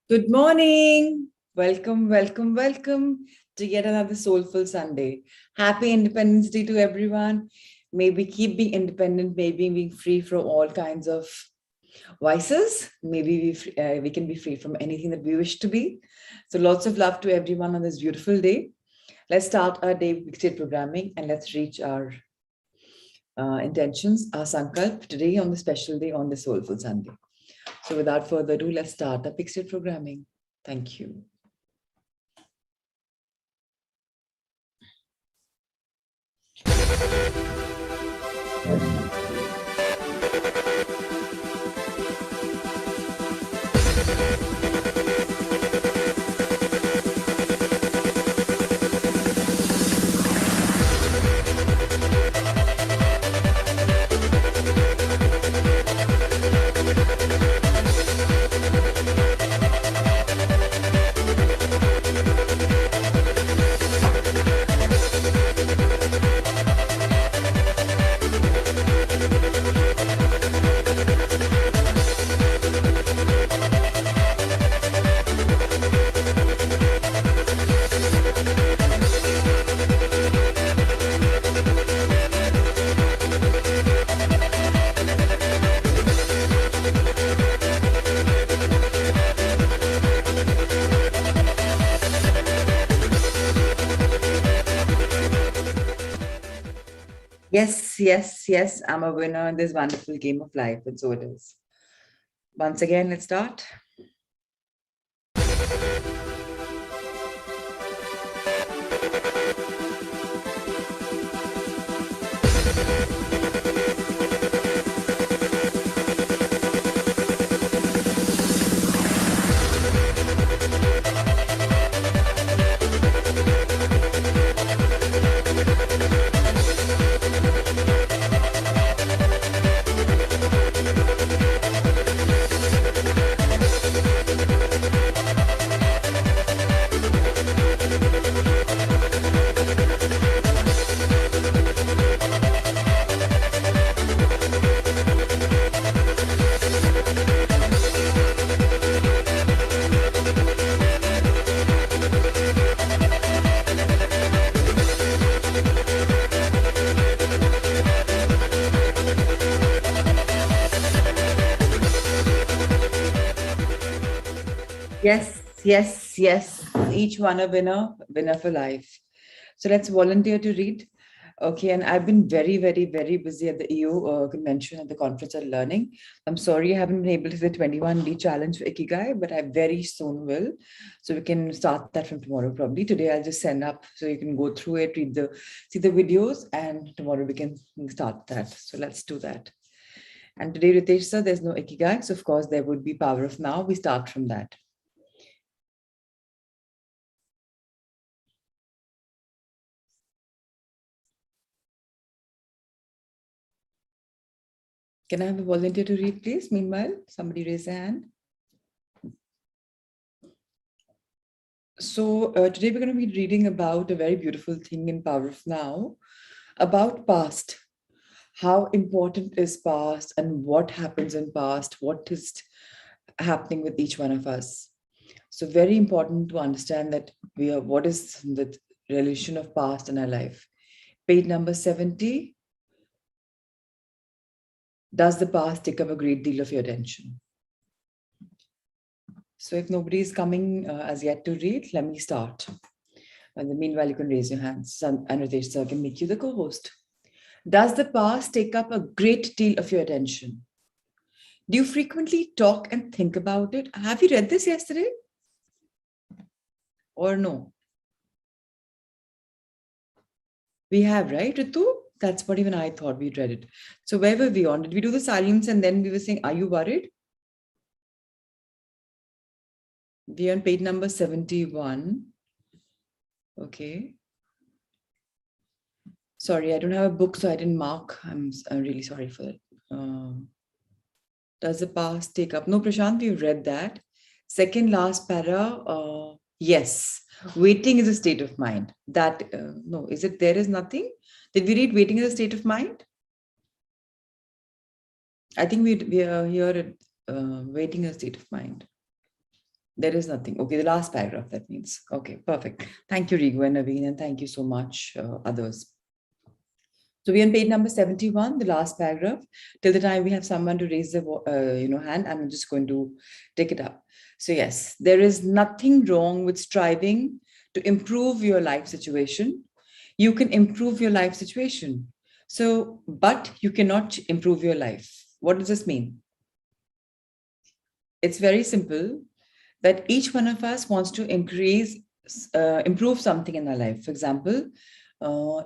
Good morning. Welcome, welcome, welcome to yet another soulful Sunday. Happy Independence Day to everyone. May we keep being independent, maybe being free from all kinds of vices. Maybe we can be free from anything that we wish to be. So lots of love to everyone on this beautiful day. Let's start our day with state programming and let's reach our intentions, our sankalp today on the special day on the soulful Sunday. So without further ado, let's start the Pixel programming. Thank you. Yes, yes, yes, I'm a winner in this wonderful game of life, and so it is. Once again, let's start. Yes, yes, yes. Each one a winner, winner for life. So let's volunteer to read. Okay, and I've been very, very, very busy at the EU convention at the conference on learning. I'm sorry I haven't been able to do the 21-day challenge for Ikigai, but I very soon will. So we can start that from tomorrow probably. Today I'll just send up so you can go through it, see the videos, and tomorrow we can start that. So let's do that. And today, Ritesh sir, there's no Ikigai. So of course there would be Power of Now. We start from that. Can I have a volunteer to read, please? Meanwhile, somebody raise a hand. So today we're going to be reading about a very beautiful thing in Power of Now, about past. How important is past and what happens in past? What is happening with each one of us? So very important to understand that what is the relation of past in our life. Page number 70. Does the past take up a great deal of your attention? So if nobody is coming as yet to read, let me start. And meanwhile, you can raise your hands. And Ritesh sir can make you the co-host. Does the past take up a great deal of your attention? Do you frequently talk and think about it? Have you read this yesterday? Or no? We have, right, Ritu? That's what even I thought we'd read it. So where were we on? Did we do the silence and then we were saying, are you worried? We're on page number 71. Okay. Sorry, I don't have a book, so I didn't mark. I'm really sorry for that. Does the past take up? No, Prashant, we've read that. Second last para, yes. Waiting is a state of mind. That, no, is it there is nothing? Did we read waiting is a state of mind? I think we are here at waiting is a state of mind. There is nothing. Okay, the last paragraph, that means. Okay, perfect. Thank you, Rigu and Naveen, and thank you so much, others. So we're on page number 71, the last paragraph. Till the time we have someone to raise the hand, I'm just going to take it up. So yes, there is nothing wrong with striving to improve your life situation. You can improve your life situation. So, but you cannot improve your life. What does this mean? It's very simple that each one of us wants to improve something in our life. For example,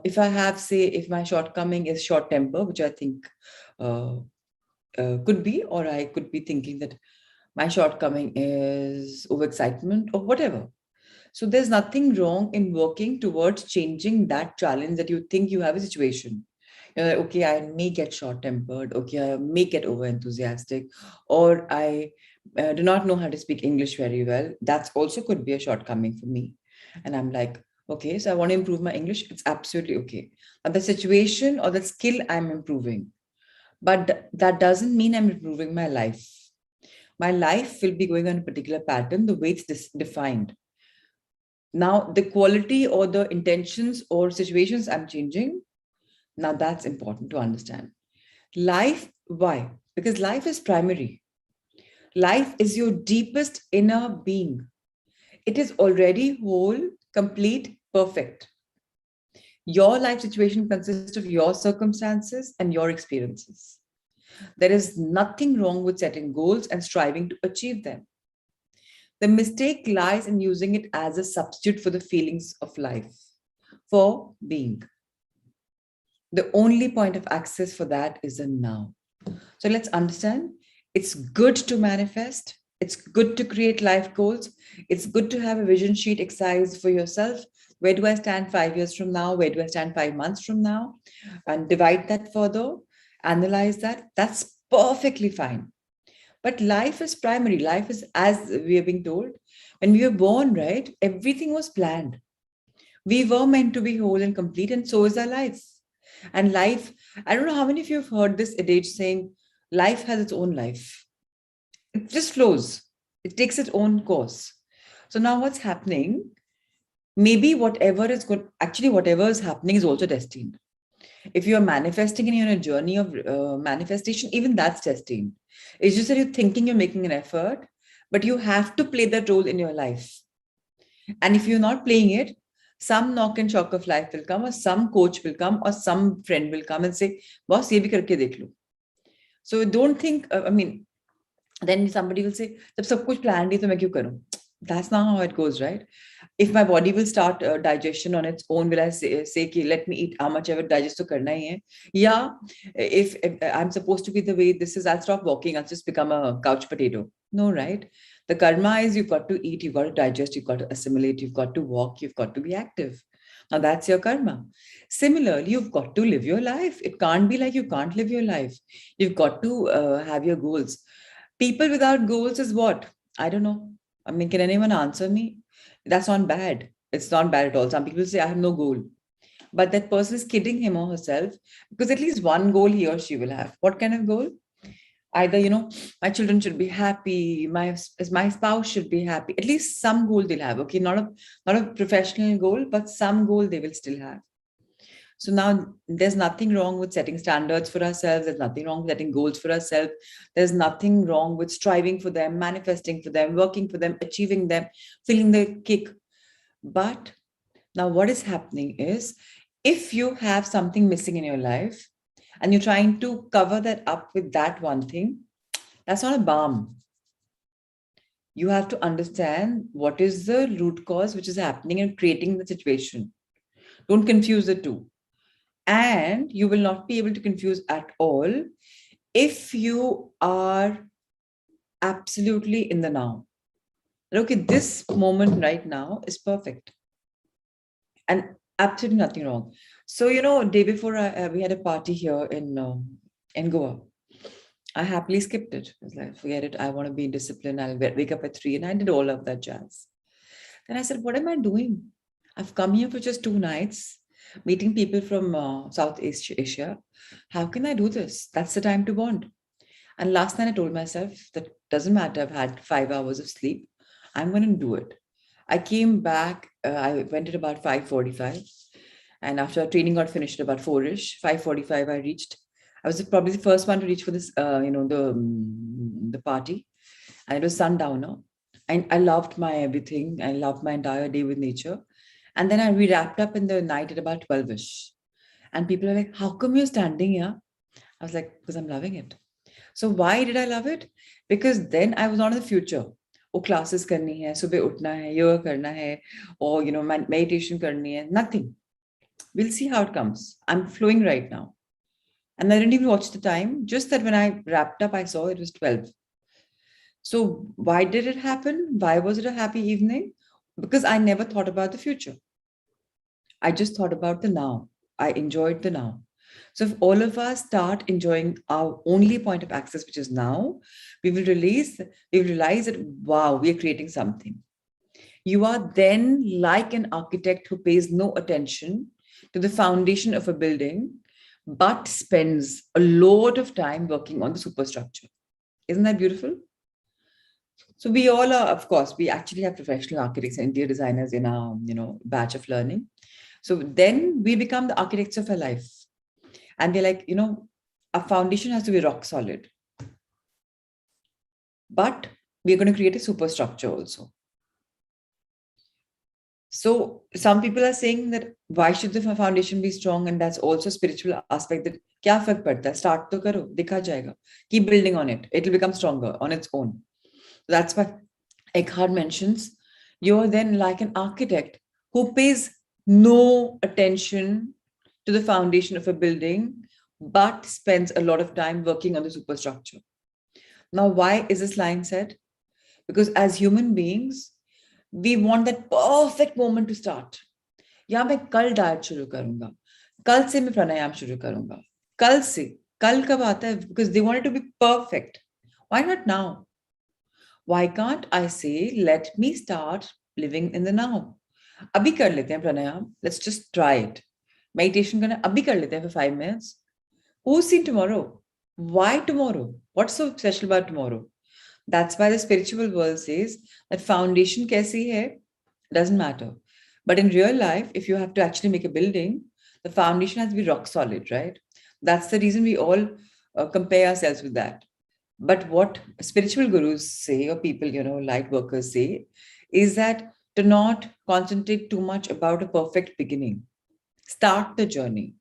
if I have, say, if my shortcoming is short temper, which I think uh, could be, or I could be thinking that my shortcoming is overexcitement or whatever. So there's nothing wrong in working towards changing that challenge that you think you have a situation. You're like, okay, I may get short tempered. Okay, I may get over enthusiastic, or I do not know how to speak English very well. That's also could be a shortcoming for me. And I'm like, okay, so I want to improve my English. It's absolutely okay. But the situation or the skill I'm improving, but that doesn't mean I'm improving my life. My life will be going on a particular pattern, the way it's defined. Now, the quality or the intentions or situations I'm changing, now that's important to understand. Life, why? Because life is primary. Life is your deepest inner being. It is already whole, complete, perfect. Your life situation consists of your circumstances and your experiences. There is nothing wrong with setting goals and striving to achieve them. The mistake lies in using it as a substitute for the feelings of life, for being. The only point of access for that is the now. So let's understand, it's good to manifest. It's good to create life goals. It's good to have a vision sheet exercise for yourself. Where do I stand 5 years from now? Where do I stand 5 months from now? And divide that further, analyze that. That's perfectly fine. But life is primary. Life is, as we are being told, when we were born, right? Everything was planned. We were meant to be whole and complete, and so is our life. And life, I don't know how many of you have heard this adage saying, life has its own life. It just flows, it takes its own course. So now what's happening? Maybe whatever is good, actually, whatever is happening is also destined. If you're manifesting and you're in a journey of manifestation, even that's destined. It's just that you're thinking you're making an effort, but you have to play that role in your life. And if you're not playing it, some knock and shock of life will come, or some coach will come, or some friend will come and say, boss, ye bhi karke dekh lo. So don't think, I mean, then somebody will say, जब सब कुछ planned है तो मैं क्यों करूं? That's not how it goes, right? If my body will start digestion on its own, will I say ki, let me eat how much ever digest to karna hi hai? Yeah, if I'm supposed to be the way this is, I'll stop walking, I'll just become a couch potato. No, right? The karma is you've got to eat, you've got to digest, you've got to assimilate, you've got to walk, you've got to be active. Now that's your karma. Similarly, you've got to live your life. It can't be like you can't live your life. You've got to have your goals. People without goals is what? I don't know. I mean, can anyone answer me? That's not bad. It's not bad at all. Some people say, I have no goal. But that person is kidding him or herself because at least one goal he or she will have. What kind of goal? Either, my children should be happy, my spouse should be happy. At least some goal they'll have. Okay, not a professional goal, but some goal they will still have. So now there's nothing wrong with setting standards for ourselves. There's nothing wrong with setting goals for ourselves. There's nothing wrong with striving for them, manifesting for them, working for them, achieving them, feeling the kick. But now what is happening is, if you have something missing in your life and you're trying to cover that up with that one thing, that's not a balm. You have to understand what is the root cause which is happening and creating the situation. Don't confuse the two. And you will not be able to confuse at all if you are absolutely in the now. Okay, this moment right now is perfect and absolutely nothing wrong. So, day before we had a party here in Goa. I happily skipped it. I was like, forget it. I want to be in discipline. I'll wake up at 3. And I did all of that jazz. Then I said, what am I doing? I've come here for just 2 nights, meeting people from Southeast Asia. How can I do this? That's the time to bond. And last night I told myself that doesn't matter. I've had 5 hours of sleep. I'm going to do it. I came back. I went at about 5:45, and after training got finished at about 4ish, 5:45, I reached. I was probably the first one to reach for this, the party, and it was sundowner. And I loved my everything. I loved my entire day with nature. And then we wrapped up in the night at about 12ish. And people are like, "How come you're standing here?" I was like, "Because I'm loving it." So why did I love it? Because then I was not in the future. Oh, classes करनी है, सुबह उठना है, yoga करना है, or meditation करनी है. Nothing. We'll see how it comes. I'm flowing right now. And I didn't even watch the time. Just that when I wrapped up, I saw it was 12. So why did it happen? Why was it a happy evening? Because I never thought about the future. I just thought about the now. I enjoyed the now. So if all of us start enjoying our only point of access, which is now, we will realize that, wow, we are creating something. You are then like an architect who pays no attention to the foundation of a building, but spends a lot of time working on the superstructure. Isn't that beautiful? So we all are, of course, we actually have professional architects and interior designers in our, batch of learning. So then we become the architects of our life. And we're like, our foundation has to be rock solid. But we're going to create a superstructure also. So some people are saying that why should the foundation be strong? And that's also a spiritual aspect that kya fark padta hai? Start to karo, dikha jayega. Keep building on it. It will become stronger on its own. That's why Eckhart mentions you're then like an architect who pays no attention to the foundation of a building, but spends a lot of time working on the superstructure. Now, why is this line said? Because as human beings, we want that perfect moment to start. या मैं कल diet शुरू करूंगा, कल से मैं प्राणायाम शुरू करूंगा, कल से, कल कब आता है? Because they want it to be perfect. Why not now? Why can't I say, let me start living in the now? अभी कर लेते हैं प्राणायाम. Let's just try it. Meditation करना अभी कर लेते हैं for 5 minutes. Who's seen tomorrow? Why tomorrow? What's so special about tomorrow? That's why the spiritual world says that foundation kaisi hai doesn't matter. But in real life, if you have to actually make a building, the foundation has to be rock solid, right? That's the reason we all compare ourselves with that. But what spiritual gurus say, or people, light workers say, is that to not concentrate too much about a perfect beginning. Start the journey,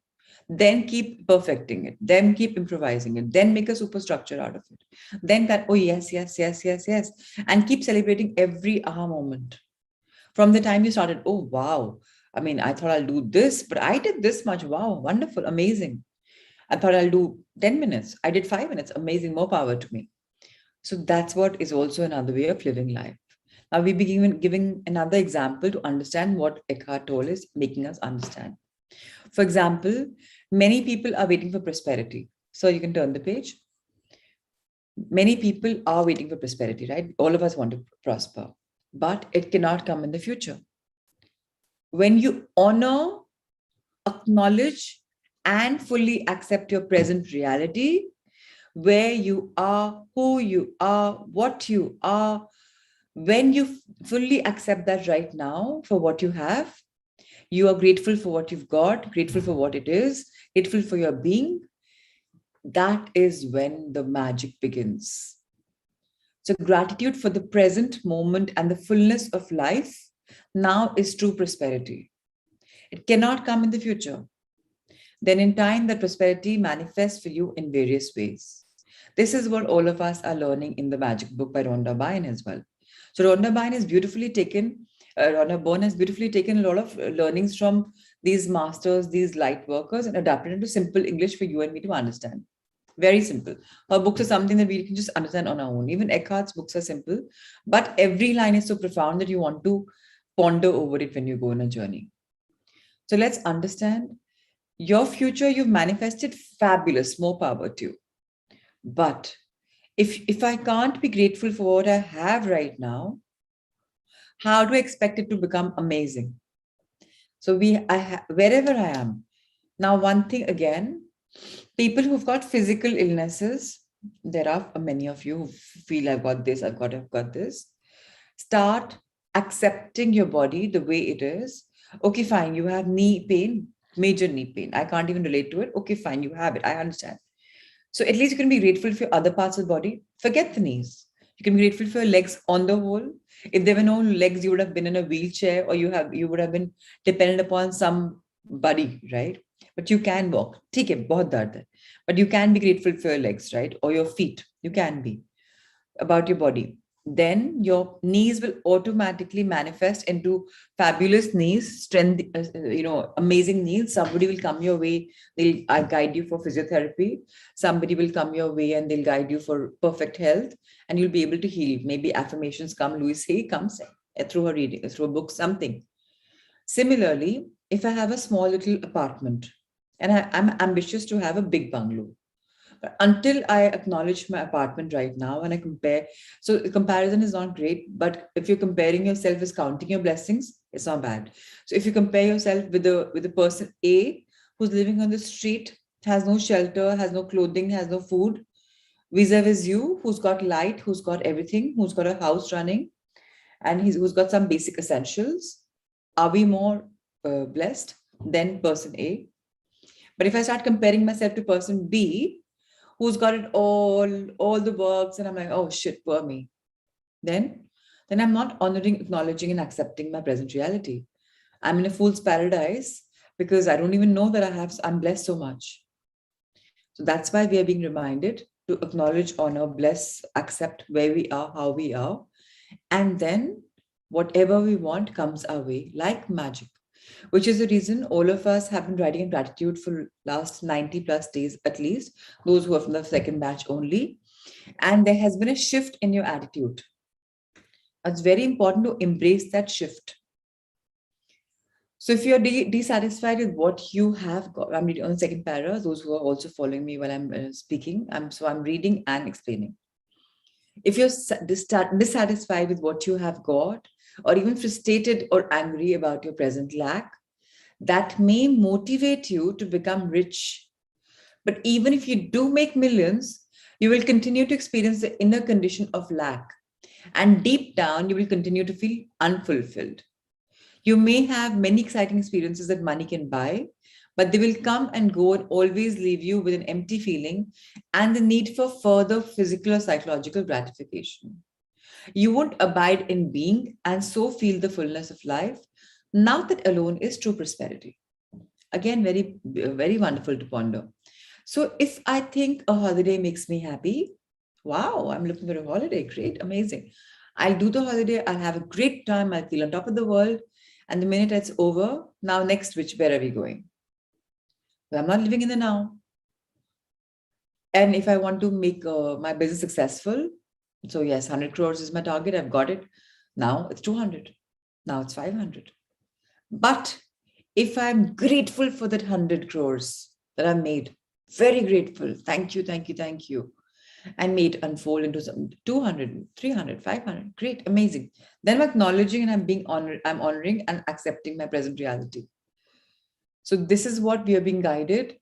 then keep perfecting it, then keep improvising it, then make a superstructure out of it. Then that, oh, yes, yes, yes, yes, yes. And keep celebrating every aha moment. From the time you started, oh, wow. I mean, I thought I'll do this, but I did this much. Wow, wonderful, amazing. I thought I'll do 10 minutes. I did 5 minutes. Amazing, more power to me. So that's what is also another way of living life. Now we begin giving another example to understand what Eckhart Tolle is making us understand. For example, many people are waiting for prosperity. So you can turn the page. Many people are waiting for prosperity, right? All of us want to prosper, but it cannot come in the future. When you honor, acknowledge, and fully accept your present reality, where you are, who you are, what you are, when you fully accept that right now for what you have, you are grateful for what you've got, grateful for what it is, grateful for your being, that is when the magic begins. So gratitude for the present moment and the fullness of life now is true prosperity. It cannot come in the future. Then in time, that prosperity manifests for you in various ways. This is what all of us are learning in the Magic Book by Rhonda Byrne as well. So Rhonda Byrne has beautifully taken, Rhonda Byrne has beautifully taken a lot of learnings from these masters, these light workers, and adapted into simple English for you and me to understand. Very simple. Her books are something that we can just understand on our own. Even Eckhart's books are simple, but every line is so profound that you want to ponder over it when you go on a journey. So let's understand your future you've manifested, fabulous, more power to you. But if I can't be grateful for what I have right now, how do I expect it to become amazing? So wherever I am. Now, one thing again, people who've got physical illnesses, there are many of you who feel I've got this. Start accepting your body the way it is. Okay, fine, you have knee pain, major knee pain. I can't even relate to it. Okay, fine, you have it. I understand. So at least you can be grateful for other parts of the body. Forget the knees. You can be grateful for your legs on the whole. If there were no legs, you would have been in a wheelchair, or you would have been dependent upon somebody, right? But you can walk. ठीक है, बहुत दर्द है. But you can be grateful for your legs, right? Or your feet. You can be about your body. Then your knees will automatically manifest into fabulous knees, strength, amazing knees. Somebody will come your way, they'll guide you for physiotherapy. Somebody will come your way and they'll guide you for perfect health, and you'll be able to heal. Maybe affirmations come, Louise Hay comes through her reading, through a book, something. Similarly, if I have a small little apartment and I'm ambitious to have a big bungalow, but until I acknowledge my apartment right now and I compare, so the comparison is not great, but if you're comparing yourself as counting your blessings, it's not bad. So if you compare yourself with the person A who's living on the street, has no shelter, has no clothing, has no food, vis-a-vis you, who's got light, who's got everything, who's got a house running, and who's got some basic essentials, are we more blessed than person A? But if I start comparing myself to person B, who's got it all the works, and I'm like, oh shit, poor me. Then I'm not honoring, acknowledging, and accepting my present reality. I'm in a fool's paradise because I don't even know that I'm blessed so much. So that's why we are being reminded to acknowledge, honor, bless, accept where we are, how we are. And then whatever we want comes our way like magic, which is the reason all of us have been writing in gratitude for last 90 plus days, at least those who are from the second batch only. And there has been a shift in your attitude. It's very important to embrace that shift. So if you're dissatisfied with what you have got, I'm reading on the second para, those who are also following me while I'm speaking, I'm reading and explaining. If you're dissatisfied with what you have got, or even frustrated or angry about your present lack, that may motivate you to become rich. But even if you do make millions, you will continue to experience the inner condition of lack. And deep down, you will continue to feel unfulfilled. You may have many exciting experiences that money can buy, but they will come and go and always leave you with an empty feeling and the need for further physical or psychological gratification. You won't abide in being and so feel the fullness of life. Now that alone is true prosperity. Again, very, very wonderful to ponder. So if I think a holiday makes me happy, wow, I'm looking for a holiday. Great, amazing. I'll do the holiday. I'll have a great time. I'll feel on top of the world. And the minute it's over, now next, where are we going? Well, I'm not living in the now. And if I want to make my business successful, so yes, 100 crores is my target. I've got it. Now it's 200. Now it's 500. But if I'm grateful for that 100 crores that I've made, very grateful. Thank you, thank you, thank you. And made unfold into some 200, 300, 500. Great, amazing. Then I'm acknowledging and I'm being honored. I'm honoring and accepting my present reality. So this is what we are being guided,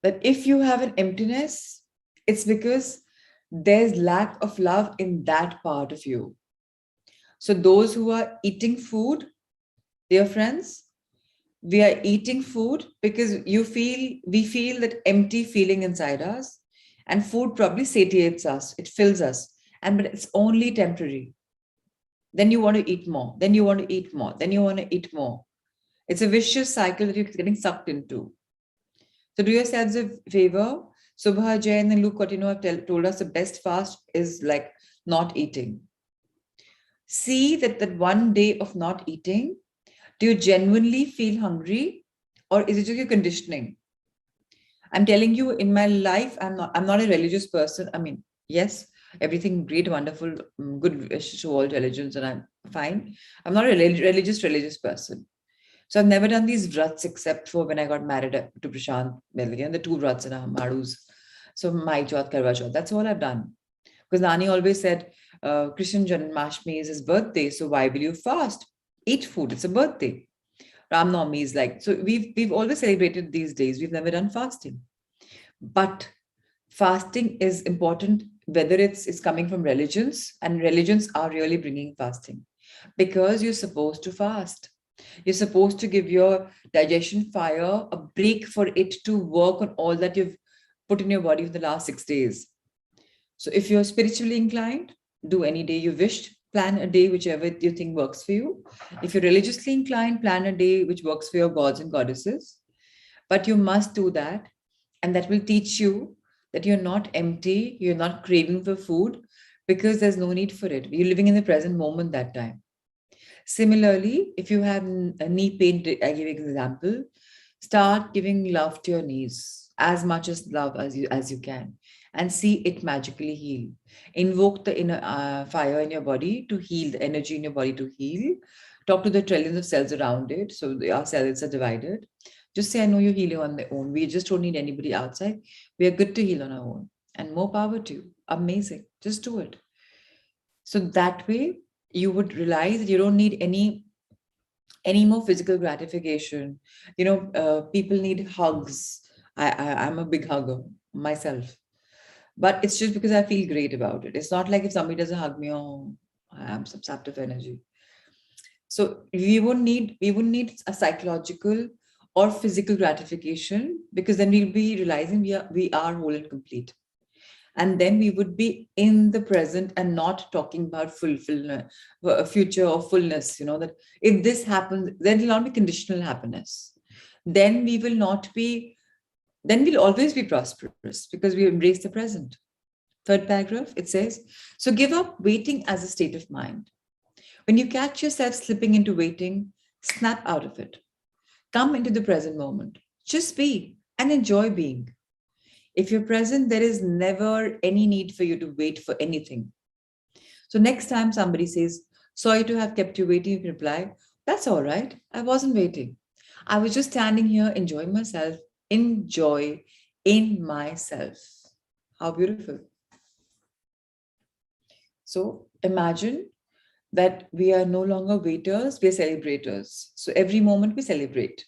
that if you have an emptiness, it's because there's lack of love in that part of you. So those who are eating food, dear friends, we are eating food because we feel that empty feeling inside us, and food probably satiates us, it fills us, but it's only temporary. Then you want to eat more, then you want to eat more, then you want to eat more. It's a vicious cycle that you're getting sucked into. So do yourselves a favor. Subha, Jain, and Luke Cotino have told us the best fast is like not eating. See that one day of not eating, do you genuinely feel hungry, or is it just your conditioning? I'm telling you, in my life, I'm not a religious person. I mean, yes, everything great, wonderful, good wish to all religions, and I'm fine. I'm not a religious person. So I've never done these vrats except for when I got married to Prashant Melligan, the 2 vrats in Madus. So Mai Chauth, Karwa Chauth, that's all I've done. Because Nani always said, Krishna Janmashtami is his birthday, so why will you fast? Eat food, it's a birthday. Ram Navami is like, so we've always celebrated these days. We've never done fasting. But fasting is important, whether it's coming from religions, and religions are really bringing fasting. because you're supposed to fast. You're supposed to give your digestion fire a break for it to work on all that you've put in your body for the last 6 days. So if you're spiritually inclined, do any day you wish, plan a day whichever you think works for you. If you're religiously inclined, plan a day which works for your gods and goddesses. But you must do that, and that will teach you that you're not empty, you're not craving for food because there's no need for it. You're living in the present moment that time. Similarly, if you have a knee pain, I give you an example, start giving love to your knees, as much as love as you can, and see it magically heal. Invoke the inner fire in your body to heal, the energy in your body to heal. Talk to the trillions of cells around it. So our cells are divided. Just say, I know you're healing on their own. We just don't need anybody outside. We are good to heal on our own. And more power to you. Amazing. Just do it. So that way you would realize that you don't need any more physical gratification. People need hugs. I'm a big hugger myself, but it's just because I feel great about it. It's not like if somebody doesn't hug me, oh, I am some sapped of energy. So we wouldn't need a psychological or physical gratification, because then we'll be realizing we are whole and complete. And then we would be in the present and not talking about fulfillment, a future or fullness. That if this happens, then it will not be conditional happiness. Then we will not be, then we'll always be prosperous because we embrace the present. Third paragraph, it says, so give up waiting as a state of mind. When you catch yourself slipping into waiting, snap out of it. Come into the present moment. Just be and enjoy being. If you're present, there is never any need for you to wait for anything. So next time somebody says, sorry to have kept you waiting, you can reply, that's all right. I wasn't waiting. I was just standing here enjoying myself. Enjoy in myself. How beautiful. So imagine that we are no longer waiters, we are celebrators. So every moment we celebrate.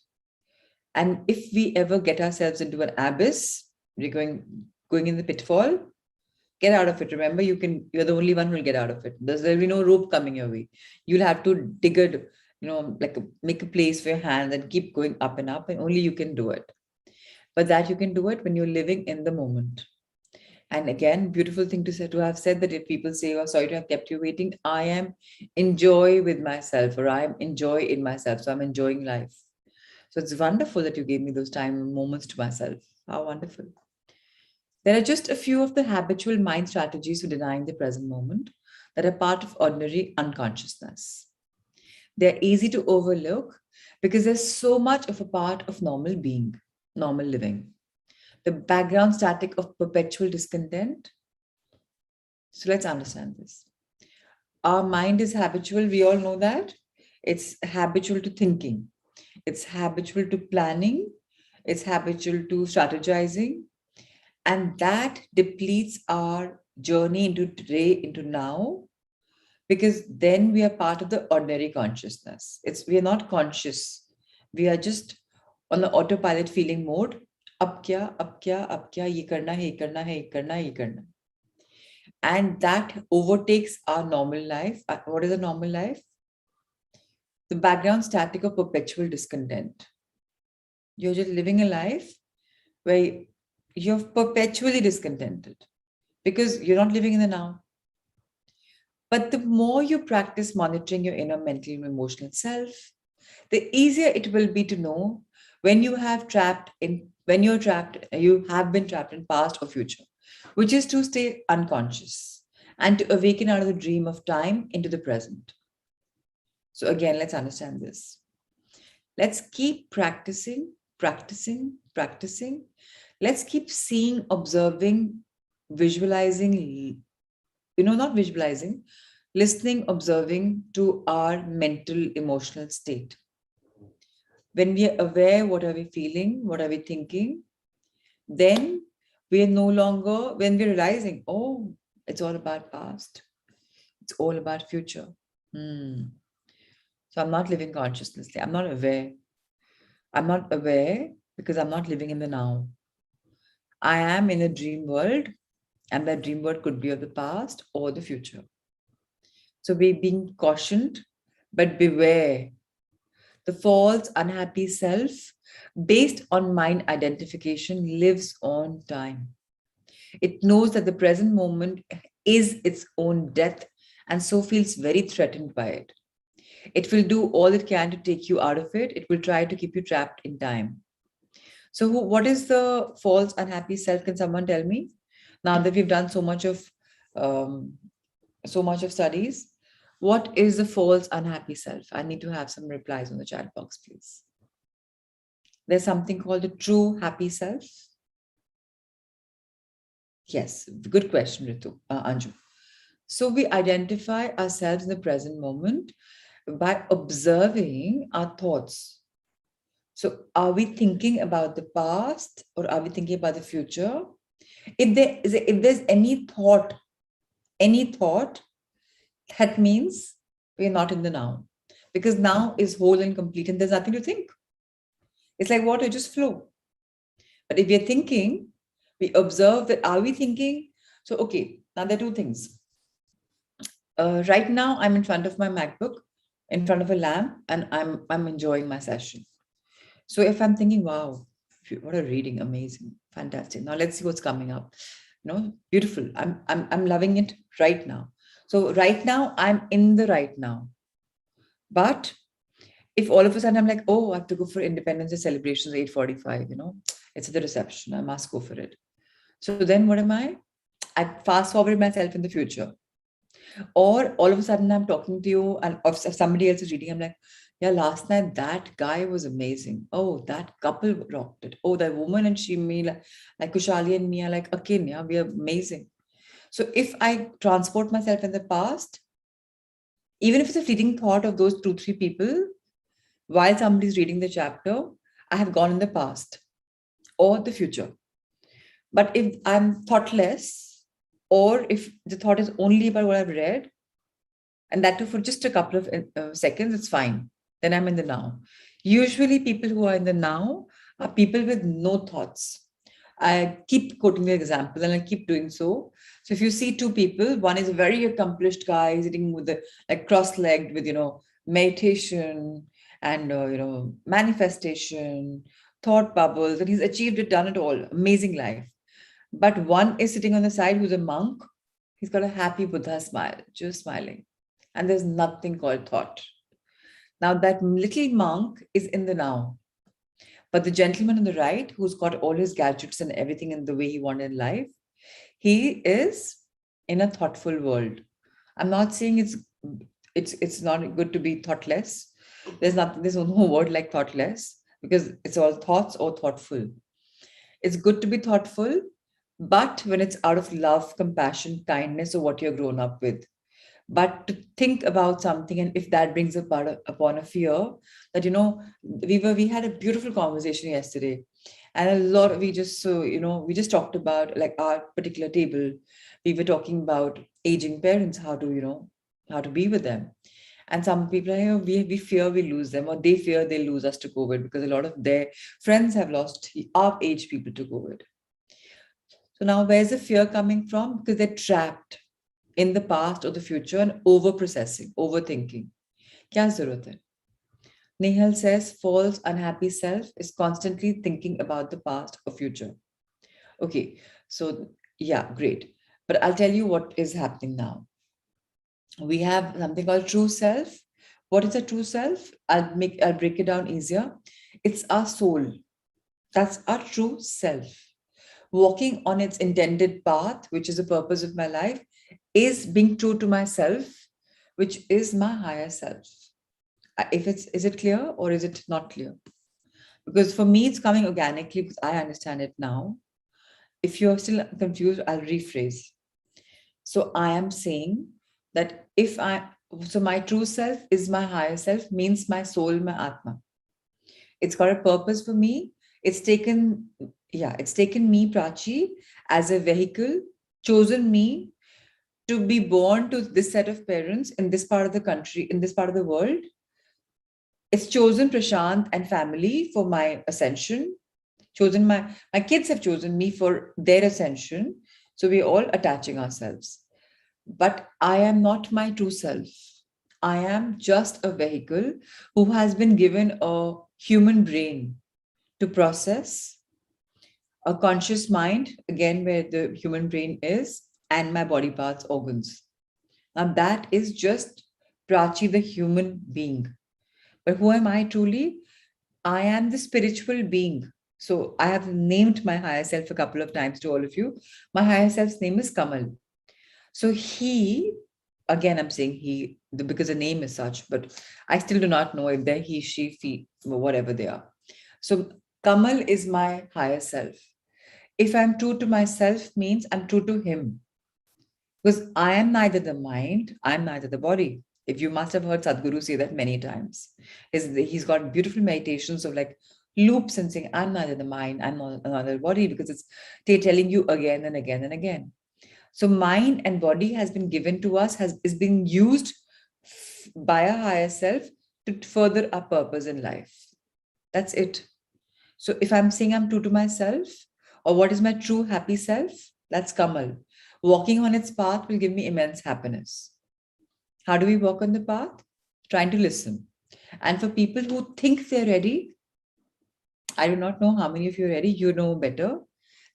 And if we ever get ourselves into an abyss, we're going in the pitfall, get out of it. Remember, you're the only one who will get out of it. There'll be no rope coming your way. You'll have to dig it, make a place for your hands and keep going up, and only you can do it. But that you can do it when you're living in the moment. And again, beautiful thing to have said that if people say, oh, sorry to have kept you waiting, I am enjoy with myself, or I am enjoy in myself. So I'm enjoying life. So it's wonderful that you gave me those time and moments to myself. How wonderful. There are just a few of the habitual mind strategies for denying the present moment that are part of ordinary unconsciousness. They're easy to overlook because there's so much of a part of normal being, normal living. The background static of perpetual discontent. So let's understand this. Our mind is habitual. We all know that. It's habitual to thinking. It's habitual to planning. It's habitual to strategizing. And that depletes our journey into today, into now, because then we are part of the ordinary consciousness. We are not conscious. We are just on the autopilot feeling mode. Ab kya, ab kya, ab kya, ye karna hai, ye karna hai, ye karna, ye karna. And that overtakes our normal life. What is a normal life? The background static of perpetual discontent. You're just living a life where you're perpetually discontented because you're not living in the now. But the more you practice monitoring your inner mental and emotional self, the easier it will be to know when you have been trapped in past or future, which is to stay unconscious and to awaken out of the dream of time into the present. So again, let's understand this. Let's keep practicing. Let's keep seeing, observing, visualizing, not visualizing, listening, observing to our mental, emotional state. When we are aware, what are we feeling? What are we thinking? Then we are no longer, when we're realizing, oh, it's all about past. It's all about future. So I'm not living consciously. I'm not aware. I'm not aware because I'm not living in the now. I am in a dream world, and that dream world could be of the past or the future. So we're being cautioned But beware, the false, unhappy self, based on mind identification, lives on time. It knows that the present moment is its own death and so feels very threatened by it. It will do all it can to take you out of it. It will try to keep you trapped in time. So, what is the false, unhappy self? Can someone tell me? Now that we've done um, so much of studies, what is the false, unhappy self? I need to have some replies on the chat box, please. There's something called the true happy self. Yes, good question, Anju. So we identify ourselves in the present moment by observing our thoughts. So are we thinking about the past or are we thinking about the future? If there's any thought, that means we're not in the now. Because now is whole and complete and there's nothing to think. It's like water, just flow. But if we're thinking, we observe that are we thinking? So, okay, now there are two things. Right now, I'm in front of my MacBook, in front of a lamp, and I'm enjoying my session. So if I'm thinking, wow, what a reading, amazing, fantastic. Now let's see what's coming up. Beautiful. I'm loving it right now. So right now, I'm in the right now. But if all of a sudden I'm like, oh, I have to go for Independence Day celebrations 8:45, it's at the reception. I must go for it. So then what am I? I fast forward myself in the future. Or all of a sudden I'm talking to you and if somebody else is reading, I'm like, yeah, last night that guy was amazing. Oh, that couple rocked it. Oh, that woman and she, me, like Kushali and me are like akin, yeah, we are amazing. So if I transport myself in the past, even if it's a fleeting thought of those 2, 3 people, while somebody's reading the chapter, I have gone in the past or the future. But if I'm thoughtless, or if the thought is only about what I've read, and that too for just a couple of seconds, it's fine. Then I'm in the now. Usually, people who are in the now are people with no thoughts. I keep quoting the example and I keep doing so. So if you see two people, one is a very accomplished guy sitting with the like cross-legged with meditation and manifestation, thought bubbles, and he's achieved it, done it all, amazing life. But one is sitting on the side who's a monk. He's got a happy Buddha smile, just smiling. And there's nothing called thought. Now, that little monk is in the now. But the gentleman on the right, who's got all his gadgets and everything in the way he wanted in life, he is in a thoughtful world. I'm not saying it's not good to be thoughtless. There's no word like thoughtless because it's all thoughts or thoughtful. It's good to be thoughtful, but when it's out of love, compassion, kindness, or what you're grown up with. But to think about something, and if that brings upon a fear, that we had a beautiful conversation yesterday, and a lot we just talked about like our particular table. We were talking about aging parents, how to be with them. And some people we fear we lose them, or they fear they lose us to COVID because a lot of their friends have lost our age people to COVID. So now where's the fear coming from? Because they're trapped in the past or the future and over-processing, overthinking. Kya zarurat hai? Nehal says false unhappy self is constantly thinking about the past or future. Okay, so yeah, great. But I'll tell you what is happening now. We have something called true self. What is a true self? I'll break it down easier. It's our soul. That's our true self. Walking on its intended path, which is the purpose of my life, is being true to myself, which is my higher self. Is it clear or is it not clear? Because for me, it's coming organically because I understand it now. If you're still confused, I'll rephrase. So I am saying that so my true self is my higher self, means my soul, my Atma. It's got a purpose for me. It's taken me, Prachi, as a vehicle, chosen me to be born to this set of parents in this part of the country, in this part of the world. It's chosen Prashant and family for my ascension. Chosen my kids have chosen me for their ascension. So we're all attaching ourselves. But I am not my true self. I am just a vehicle who has been given a human brain to process, a conscious mind, again, where the human brain is, and my body parts, organs. Now, that is just Prachi, the human being. But who am I truly? I am the spiritual being. So I have named my higher self a couple of times to all of you. My higher self's name is Kamal. So he, again, I'm saying he because the name is such, but I still do not know if they're he, she, fe, whatever they are. So Kamal is my higher self. If I'm true to myself, means I'm true to him. Because I am neither the mind, I'm neither the body. If you must have heard Sadhguru say that many times. He's got beautiful meditations of like loops and saying, I'm neither the mind, I'm not another body, because it's telling you again and again and again. So mind and body has been given to us, is being used by a higher self to further our purpose in life. That's it. So if I'm saying I'm true to myself, or what is my true happy self, that's Kamal. Walking on its path will give me immense happiness. How do we walk on the path? Trying to listen. And for people who think they're ready, I do not know how many of you are ready, you know better.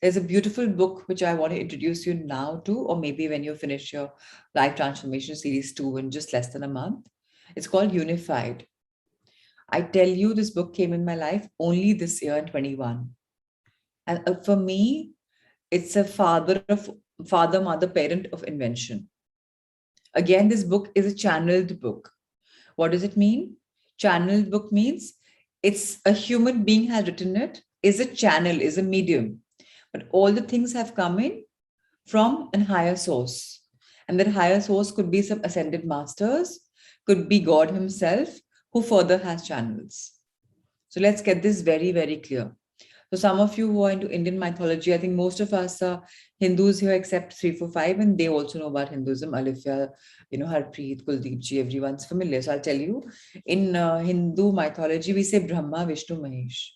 There's a beautiful book which I want to introduce you now to, or maybe when you finish your Life Transformation Series 2 in just less than a month. It's called Unified. I tell you, this book came in my life only this year in 21. And for me, it's a father, mother, parent of invention. Again, this book is a channeled book. What does it mean? Channeled book means it's a human being has written it, is a channel, is a medium. But all the things have come in from a higher source. And that higher source could be some ascended masters, could be God himself, who further has channels. So let's get this very, very clear. So some of you who are into Indian mythology, I think most of us are Hindus here except 345, and they also know about Hinduism. Alifia, Harpreet, Kuldeep ji, everyone's familiar. So I'll tell you, in Hindu mythology, we say Brahma, Vishnu, Mahesh.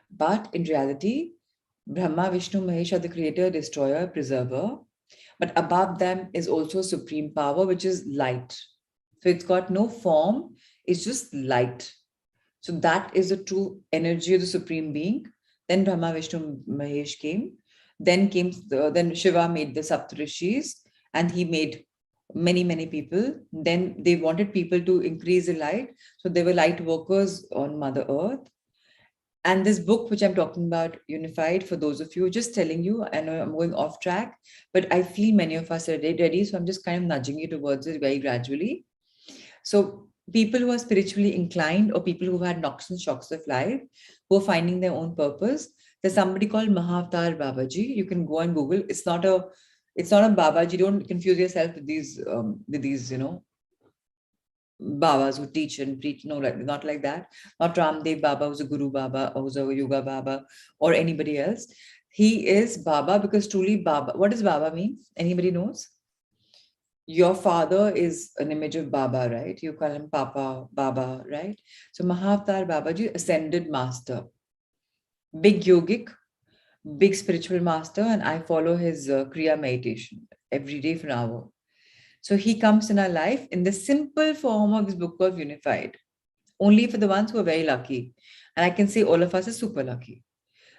But in reality, Brahma, Vishnu, Mahesh are the creator, destroyer, preserver. But above them is also supreme power, which is light. So it's got no form, it's just light. So that is the true energy of the supreme being. Then Brahma, Vishnu, Mahesh came. Then Shiva made the Saptarishis, and he made many, many people. Then they wanted people to increase the light. So there were light workers on Mother Earth. And this book, which I'm talking about, Unified, for those of you, just telling you, I know I'm going off track, but I feel many of us are ready. So I'm just kind of nudging you towards it very gradually. So people who are spiritually inclined, or people who had knocks and shocks of life, who are finding their own purpose, there's somebody called Mahavatar Babaji. You can go and Google. It's not a Babaji. Don't confuse yourself with these Babas who teach and preach. No, not like that. Not Ramdev Baba, who's a Guru Baba, or who's a Yoga Baba, or anybody else. He is Baba because truly Baba. What does Baba mean? Anybody knows? Your father is an image of Baba, right? You call him Papa, Baba, right? So Mahavatar Babaji, ascended master, big yogic, big spiritual master, and I follow his Kriya meditation every day for an hour. So he comes in our life in the simple form of his book called Unified, only for the ones who are very lucky. And I can say all of us are super lucky.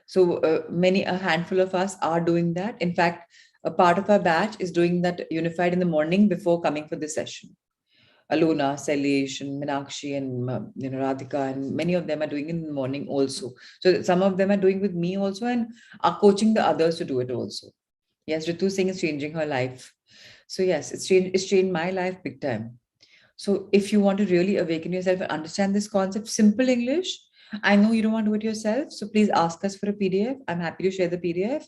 So a handful of us are doing that. In fact, a part of our batch is doing that Unified in the morning before coming for this session. Alona, Sailesh, and Minakshi, and Radhika, and many of them are doing it in the morning also. So some of them are doing with me also, and are coaching the others to do it also. Yes, Ritu Singh is changing her life. So yes, it's changed my life big time. So if you want to really awaken yourself and understand this concept, simple English, I know you don't want to do it yourself. So please ask us for a PDF. I'm happy to share the PDF.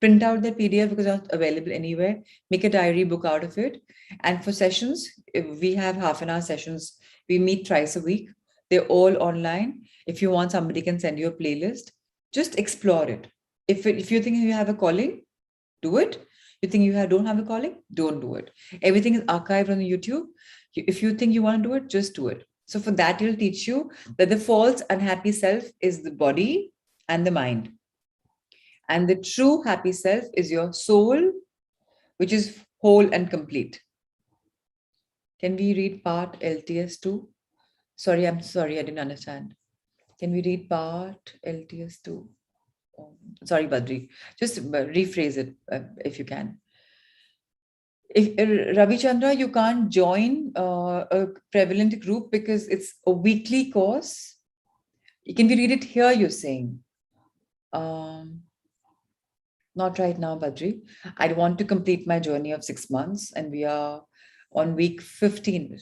Print out the PDF because it's not available anywhere. Make a diary book out of it. And for sessions, if we have half an hour sessions. We meet twice a week. They're all online. If you want, somebody can send you a playlist. Just explore it. If you think you have a calling, do it. You think don't have a calling, don't do it. Everything is archived on YouTube. If you think you want to do it, just do it. So for that, it'll teach you that the false unhappy self is the body and the mind. And the true happy self is your soul, which is whole and complete. Can we read part LTS2? Sorry, I'm sorry, I didn't understand. Can we read part LTS2? Sorry, Badri. Just rephrase it if you can. If Ravi Chandra, you can't join a prevalent group because it's a weekly course. Can we read it here? You're saying. Um, Not right now, Badri. I want to complete my journey of 6 months, and we are on week 15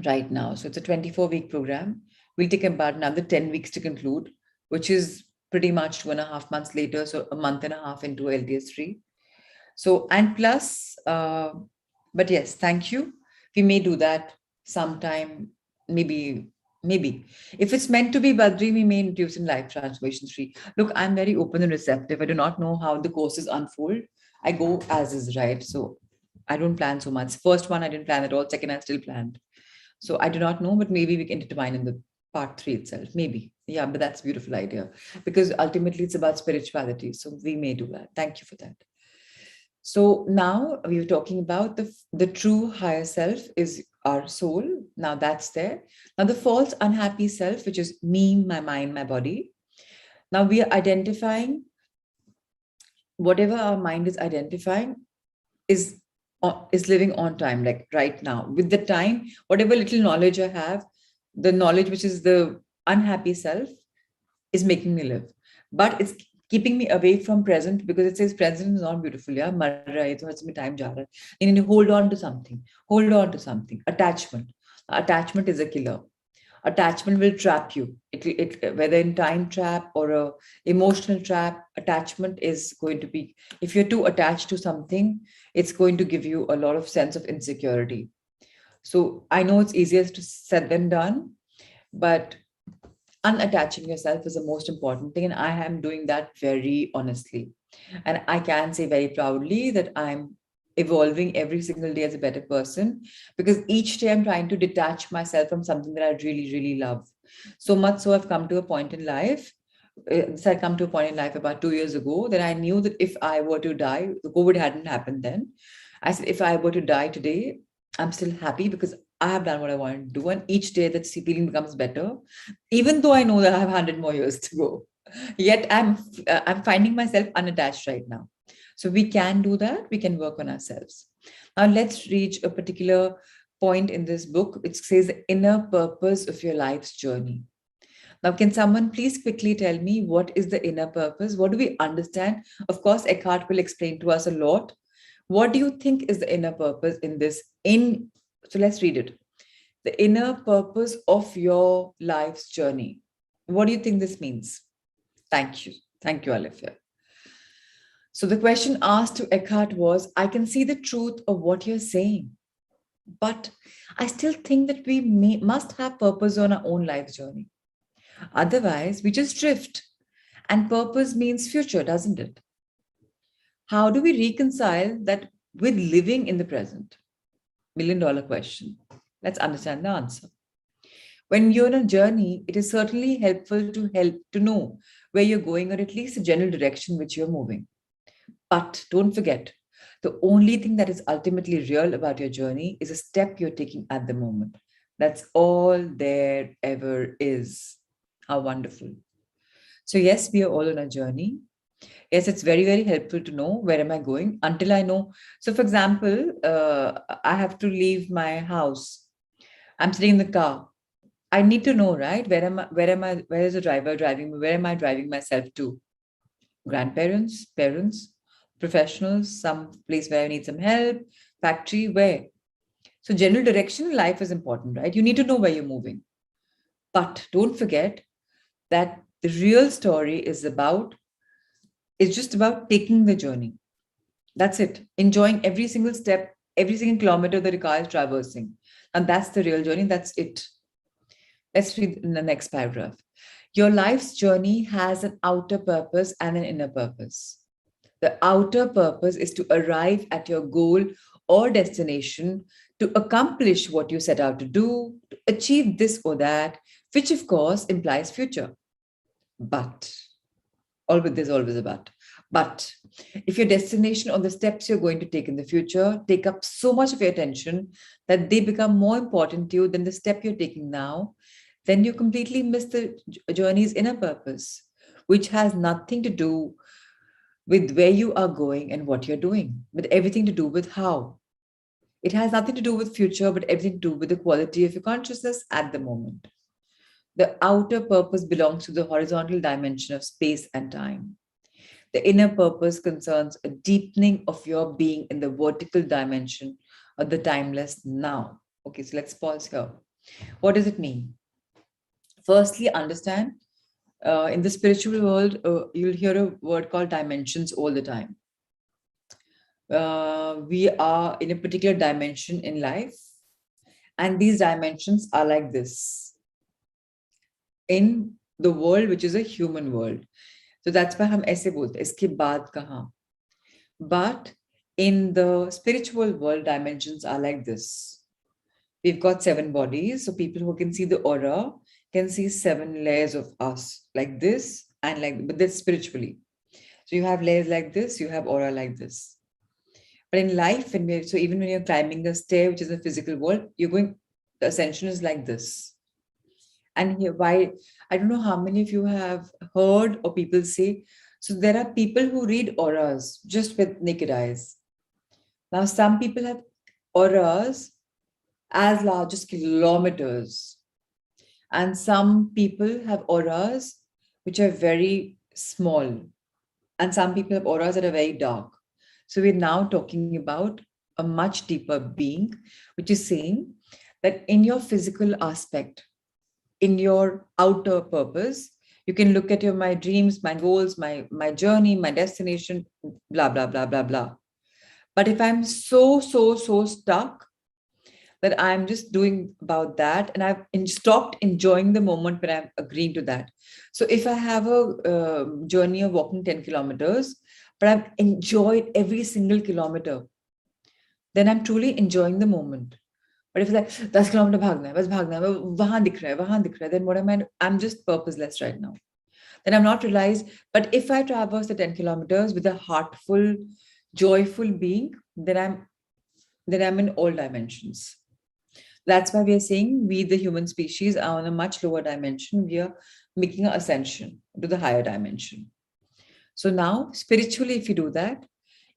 right now. So it's a 24-week program. We'll take about another 10 weeks to conclude, which is pretty much 2.5 months later. So a month and a half into LDS3. So, and plus, but yes, thank you. We may do that sometime, maybe. If it's meant to be Badri, we may introduce in life transformation 3. Look, I'm very open and receptive. I do not know how the courses unfold. I go as is, right? So I don't plan so much. First one, I didn't plan at all. Second, I still planned. So I do not know, but maybe we can intertwine in the part 3 itself. Maybe. Yeah, but that's a beautiful idea because ultimately it's about spirituality. So we may do that. Thank you for that. So now we were talking about the true higher self is our soul. Now that's there. Now the false unhappy self, which is me, my mind, my body. Now we are identifying whatever our mind is identifying is is living on time, like right now. With the time, whatever little knowledge I have, the knowledge which is the unhappy self is making me live. But it's keeping me away from present because it says present is not beautiful. Yeah, mar raha hai, to hasme time ja raha hai. You need to hold on to something. Hold on to something. Attachment. Attachment is a killer. Attachment will trap you. It whether in time trap or a emotional trap. Attachment is going to be, if you're too attached to something, it's going to give you a lot of sense of insecurity. So I know it's easiest to said than done, but unattaching yourself is the most important thing. And I am doing that very honestly. And I can say very proudly that I'm evolving every single day as a better person because each day I'm trying to detach myself from something that I really, really love. So much so I've come to a point in life. So I come to a point in life about 2 years ago that I knew that if I were to die, the COVID hadn't happened then. I said, if I were to die today, I'm still happy because I have done what I want to do. And each day that feeling becomes better, even though I know that I have 100 more years to go. Yet I'm finding myself unattached right now. So we can do that. We can work on ourselves. Now let's reach a particular point in this book. It says the inner purpose of your life's journey. Now, can someone please quickly tell me what is the inner purpose? What do we understand? Of course, Eckhart will explain to us a lot. What do you think is the inner purpose in this? So let's read it. The inner purpose of your life's journey. What do you think this means? Thank you. Thank you, Alifia. So the question asked to Eckhart was, I can see the truth of what you're saying, but I still think that we must have purpose on our own life's journey. Otherwise, we just drift. And purpose means future, doesn't it? How do we reconcile that with living in the present? $1 million question. Let's understand the answer. When you're on a journey, it is certainly helpful to know where you're going or at least the general direction which you're moving. But don't forget, the only thing that is ultimately real about your journey is a step you're taking at the moment. That's all there ever is. How wonderful. So yes, we are all on a journey. Yes, it's very, very helpful to know where am I going until I know. So for example, I have to leave my house. I'm sitting in the car. I need to know, right? Where is the driver driving me? Where am I driving myself to? Grandparents, parents, professionals, some place where I need some help, factory, where? So general direction in life is important, right? You need to know where you're moving. But don't forget that the real story is just about taking the journey. That's it. Enjoying every single step, every single kilometer that the car is traversing. And that's the real journey. That's it. Let's read in the next paragraph. Your life's journey has an outer purpose and an inner purpose. The outer purpose is to arrive at your goal or destination, to accomplish what you set out to do, to achieve this or that, which of course implies future. But, there's always a but. But if your destination or the steps you're going to take in the future take up so much of your attention that they become more important to you than the step you're taking now, then you completely miss the journey's inner purpose, which has nothing to do with where you are going and what you're doing, but everything to do with how. It has nothing to do with future, but everything to do with the quality of your consciousness at the moment. The outer purpose belongs to the horizontal dimension of space and time. The inner purpose concerns a deepening of your being in the vertical dimension of the timeless now. Okay, so let's pause here. What does it mean? Firstly, understand in the spiritual world, you'll hear a word called dimensions all the time. We are in a particular dimension in life, and these dimensions are like this in the world, which is a human world. So that's why हम ऐसे बोलते हैं, इसके बाद कहाँ. But in the spiritual world, dimensions are like this. We've got 7 bodies, so people who can see the aura can see 7 layers of us, like this and like, but this spiritually. So you have layers like this, you have aura like this. But in life, so even when you're climbing the stair, which is a physical world, the ascension is like this. And here, why, I don't know how many of you have heard or people say, so there are people who read auras just with naked eyes. Now, some people have auras as large as kilometers. And some people have auras which are very small. And some people have auras that are very dark. So we're now talking about a much deeper being, which is saying that in your physical aspect, in your outer purpose, you can look at my dreams, my goals, my journey, my destination, blah, blah, blah, blah, blah. But if I'm so stuck that I'm just doing about that, and I've stopped enjoying the moment when I'm agreeing to that. So if I have a journey of walking 10 kilometers, but I've enjoyed every single kilometer, then I'm truly enjoying the moment. But if it's like 10 kilometer भागना है, बस भागना है, वहां दिख रहा है, then what am I? I'm just purposeless right now. Then I'm not realized. But if I traverse the 10 kilometers with a heartful, joyful being, then I'm in all dimensions. That's why we are saying we, the human species, are on a much lower dimension. We are making an ascension to the higher dimension. So now, spiritually, if you do that,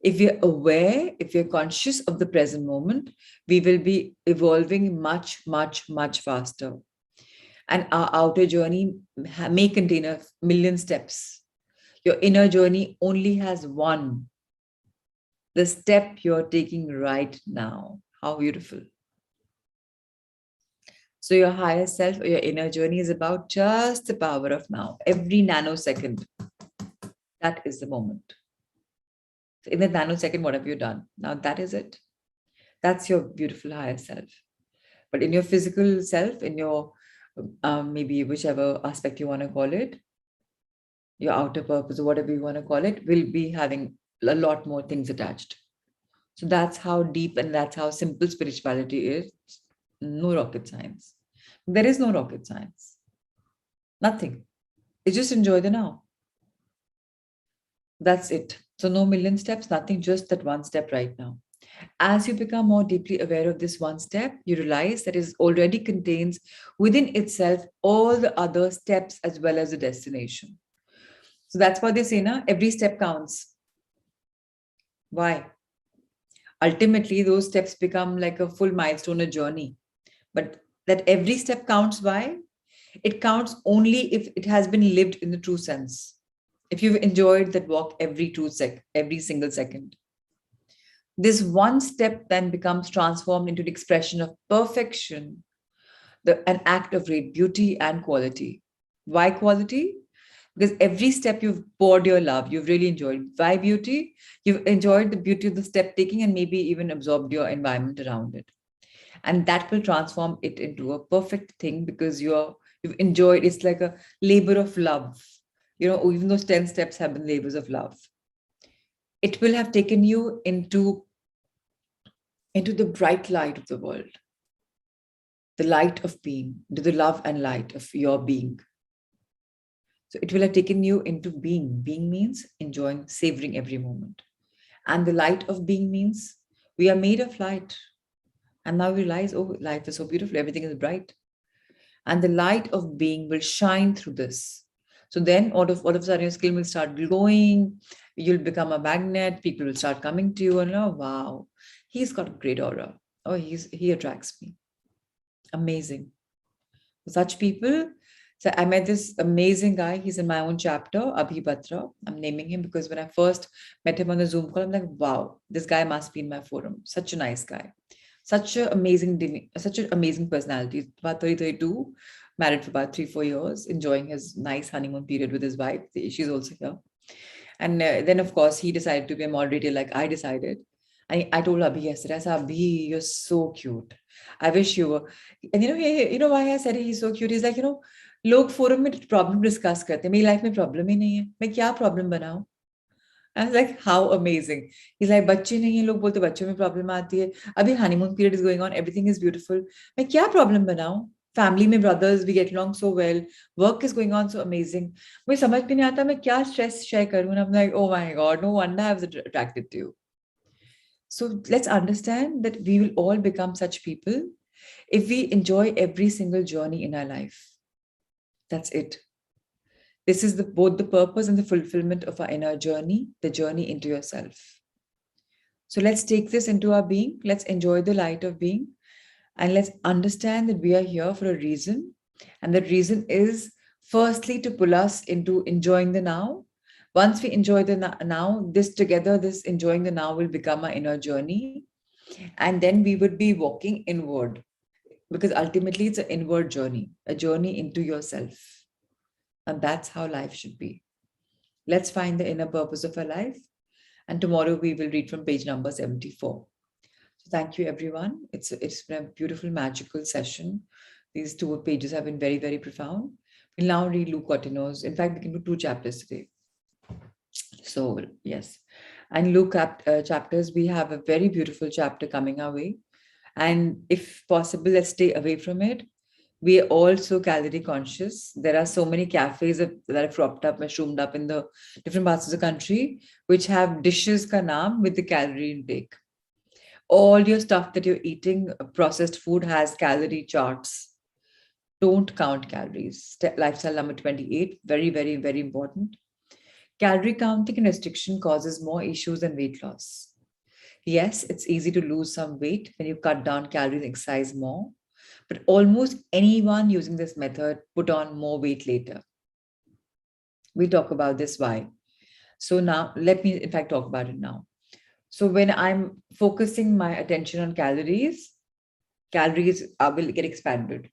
if we're aware, if we're conscious of the present moment, we will be evolving much, much, much faster. And our outer journey may contain 1,000,000 steps. Your inner journey only has one. The step you're taking right now. How beautiful. So your higher self or your inner journey is about just the power of now. Every nanosecond, that is the moment. So in that nanosecond, what have you done? Now that is it. That's your beautiful higher self. But in your physical self, in your maybe whichever aspect you want to call it, your outer purpose or whatever you want to call it, will be having a lot more things attached. So that's how deep and that's how simple spirituality is. No rocket science. There is no rocket science. Nothing. It's just enjoy the now. That's it. So no 1,000,000 steps, nothing, just that one step right now. As you become more deeply aware of this one step, you realize that it already contains within itself all the other steps as well as the destination. So that's what they say, na? Every step counts. Why? Ultimately, those steps become like a full milestone, a journey. But that every step counts, why? It counts only if it has been lived in the true sense. If you've enjoyed that walk every single second. This one step then becomes transformed into the expression of perfection, an act of great beauty and quality. Why quality? Because every step you've poured your love, you've really enjoyed. Why beauty? You've enjoyed the beauty of the step taking and maybe even absorbed your environment around it. And that will transform it into a perfect thing because you've enjoyed, it's like a labor of love. You know, even those 10 steps have been labors of love. It will have taken you into the bright light of the world, the light of being, into the love and light of your being. So it will have taken you into being. Being means enjoying, savoring every moment. And the light of being means we are made of light. And now we realize, oh, life is so beautiful, everything is bright. And the light of being will shine through this. So then all of a sudden your skin will start glowing, you'll become a magnet, people will start coming to you and oh wow, he's got a great aura. Oh, he attracts me. Amazing. Such people. So I met this amazing guy. He's in my own chapter, Abhibatra. I'm naming him because when I first met him on the Zoom call, I'm like, wow, this guy must be in my forum. Such a nice guy. Such an amazing personality. He's about 30, 32, married for about 3, 4 years, enjoying his nice honeymoon period with his wife. She's also here. And then, of course, he decided to be a moderator like I decided. I told Abhi yesterday, I said, Abhi, you're so cute. I wish you were. And you know why I said he's so cute? He's like, लोग forum में problem discuss करते हैं मेरी life में problem ही नहीं है मैं क्या प्रॉब्लम बनाऊं I was like how amazing is like बच्चे नहीं है लोग बोलते बच्चों में प्रॉब्लम आती है अभी honeymoon period is going on everything is beautiful मैं क्या प्रॉब्लम बनाऊं फैमिली में brothers we get along so well work is going on so amazing मुझे समझ में नहीं आता मैं क्या स्ट्रेस शेयर करूं I am like oh my God no wonder I was attracted to you so let's understand that we will all become such people if we enjoy every single journey in our life. That's it. This is both the purpose and the fulfillment of our inner journey, the journey into yourself. So let's take this into our being. Let's enjoy the light of being. And let's understand that we are here for a reason. And that reason is firstly to pull us into enjoying the now. Once we enjoy the now, this enjoying the now will become our inner journey. And then we would be walking inward. Because ultimately it's an inward journey, a journey into yourself. And that's how life should be. Let's find the inner purpose of our life. And tomorrow we will read from page number 74. So thank you, everyone. It's been a beautiful, magical session. These 2 pages have been very, very profound. We'll now read Luke Cottino's. In fact, we can do 2 chapters today. So, yes. And Luke chapters, we have a very beautiful chapter coming our way. And if possible, let's stay away from it. We are all so calorie conscious. There are so many cafes that have propped up, mushroomed up in the different parts of the country, which have dishes ka naam with the calorie intake. All your stuff that you're eating, processed food, has calorie charts. Don't count calories. Lifestyle number 28, very, very, very important. Calorie counting and restriction causes more issues than weight loss. Yes, it's easy to lose some weight when you cut down calories and exercise more, but almost anyone using this method put on more weight later. We talk about this why. So now let me in fact talk about it now. So when I'm focusing my attention on calories will get expanded.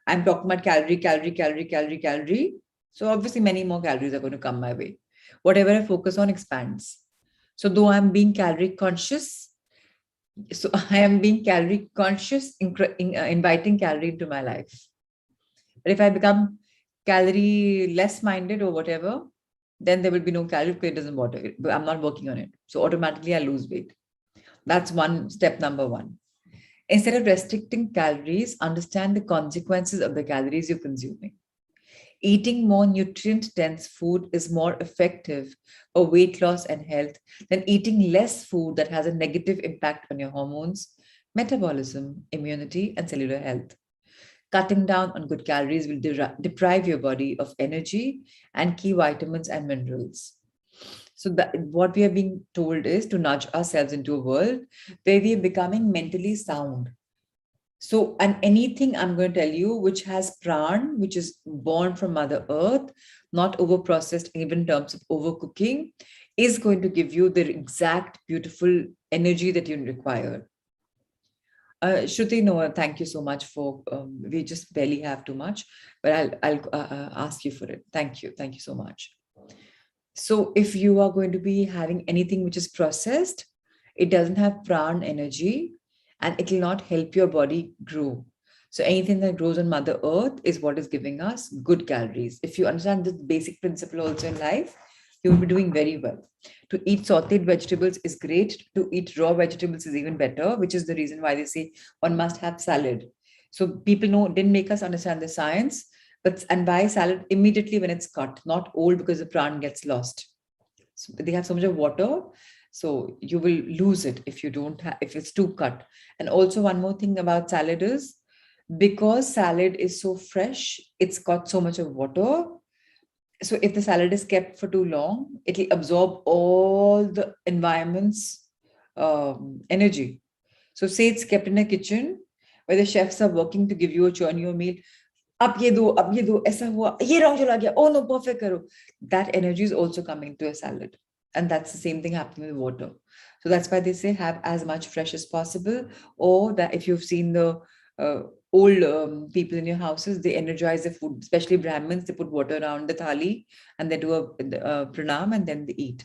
I'm talking about calorie. So obviously many more calories are going to come my way. Whatever I focus on expands. So though I'm being calorie conscious, inviting calorie into my life. But if I become calorie less minded or whatever, then there will be no calorie because it doesn't matter. I'm not working on it. So automatically I lose weight. That's step number 1. Instead of restricting calories, understand the consequences of the calories you're consuming. Eating more nutrient-dense food is more effective for weight loss and health than eating less food that has a negative impact on your hormones, metabolism, immunity, and cellular health. Cutting down on good calories will deprive your body of energy and key vitamins and minerals. So what we are being told is to nudge ourselves into a world where we are becoming mentally sound. So, and anything I'm going to tell you which has pran, which is born from Mother Earth, not over-processed even in terms of overcooking, is going to give you the exact beautiful energy that you require. Shruti, no, thank you so much for, we just barely have too much, but I'll ask you for it. Thank you. Thank you so much. So if you are going to be having anything which is processed, it doesn't have pran energy, and it will not help your body grow. So anything that grows on Mother Earth is what is giving us good calories. If you understand this basic principle also in life, you will be doing very well. To eat sauteed vegetables is great. To eat raw vegetables is even better, which is the reason why they say one must have salad. So people didn't make us understand the science, But and buy salad immediately when it's cut, not old because the plant gets lost. So they have so much of water, so you will lose it if you don't have if it's too cut. And also one more thing about salad is because salad is so fresh, it's got so much of water. So if the salad is kept for too long, it'll absorb all the environment's energy. So say it's kept in a kitchen where the chefs are working to give you a churn your meal. अब ये दो ऐसा हुआ ये रंग चला गया oh no perfect करो. That energy is also coming to a salad, and that's the same thing happening with water. So that's why they say have as much fresh as possible, or that if you've seen the old people in your houses, they energize the food, especially Brahmins. They put water around the thali and they do a pranam and then they eat,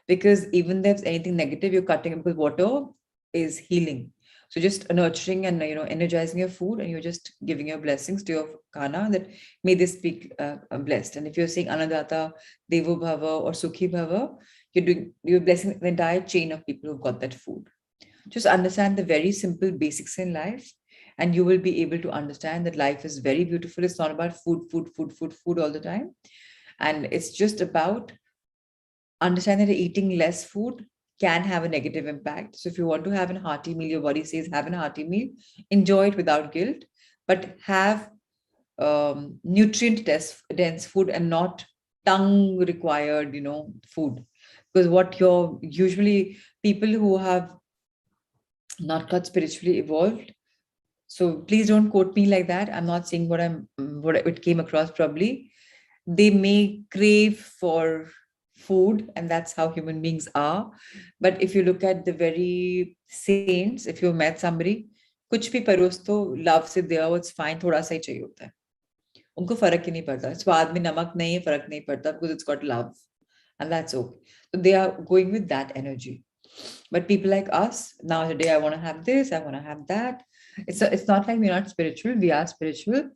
because even if there's anything negative, you're cutting it, because water is healing. So just nurturing and energizing your food, and you're just giving your blessings to your khana that may this be blessed. And if you're saying Anadata, Devo Bhava, or Sukhi Bhava, you're blessing the entire chain of people who've got that food. Just understand the very simple basics in life, and you will be able to understand that life is very beautiful. It's not about food all the time. And it's just about understanding that eating less food can have a negative impact. So if you want to have a hearty meal, your body says have a hearty meal, enjoy it without guilt, but have nutrient dense food and not tongue required, food. Because what you're usually people who have not got spiritually evolved. So please don't quote me like that. I'm not saying what it came across probably. They may crave for food, and that's how human beings are. But if you look at the very saints, if you've met somebody, कुछ भी परोस तो love से दिया हो, it's fine, थोड़ा सा ही चाहिए होता है. उनको फर्क ही नहीं पड़ता, स्वाद में नमक नहीं है, फर्क नहीं पड़ता, because it's got love, and that's okay. So they are going with that energy. But people like us, now today I want to have this, I want to have that. It's not like we're not spiritual, we are spiritual,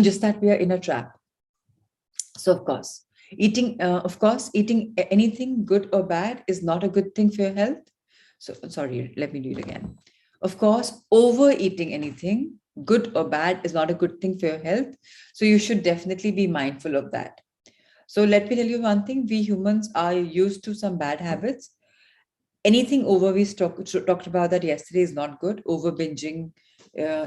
just that we are in a trap. So of course, eating anything good or bad is not a good thing for your health. So sorry, let me do it again. Of course, overeating anything, good or bad, is not a good thing for your health. So you should definitely be mindful of that. So let me tell you one thing, we humans are used to some bad habits. Anything over, we talked about that yesterday, is not good. Over binging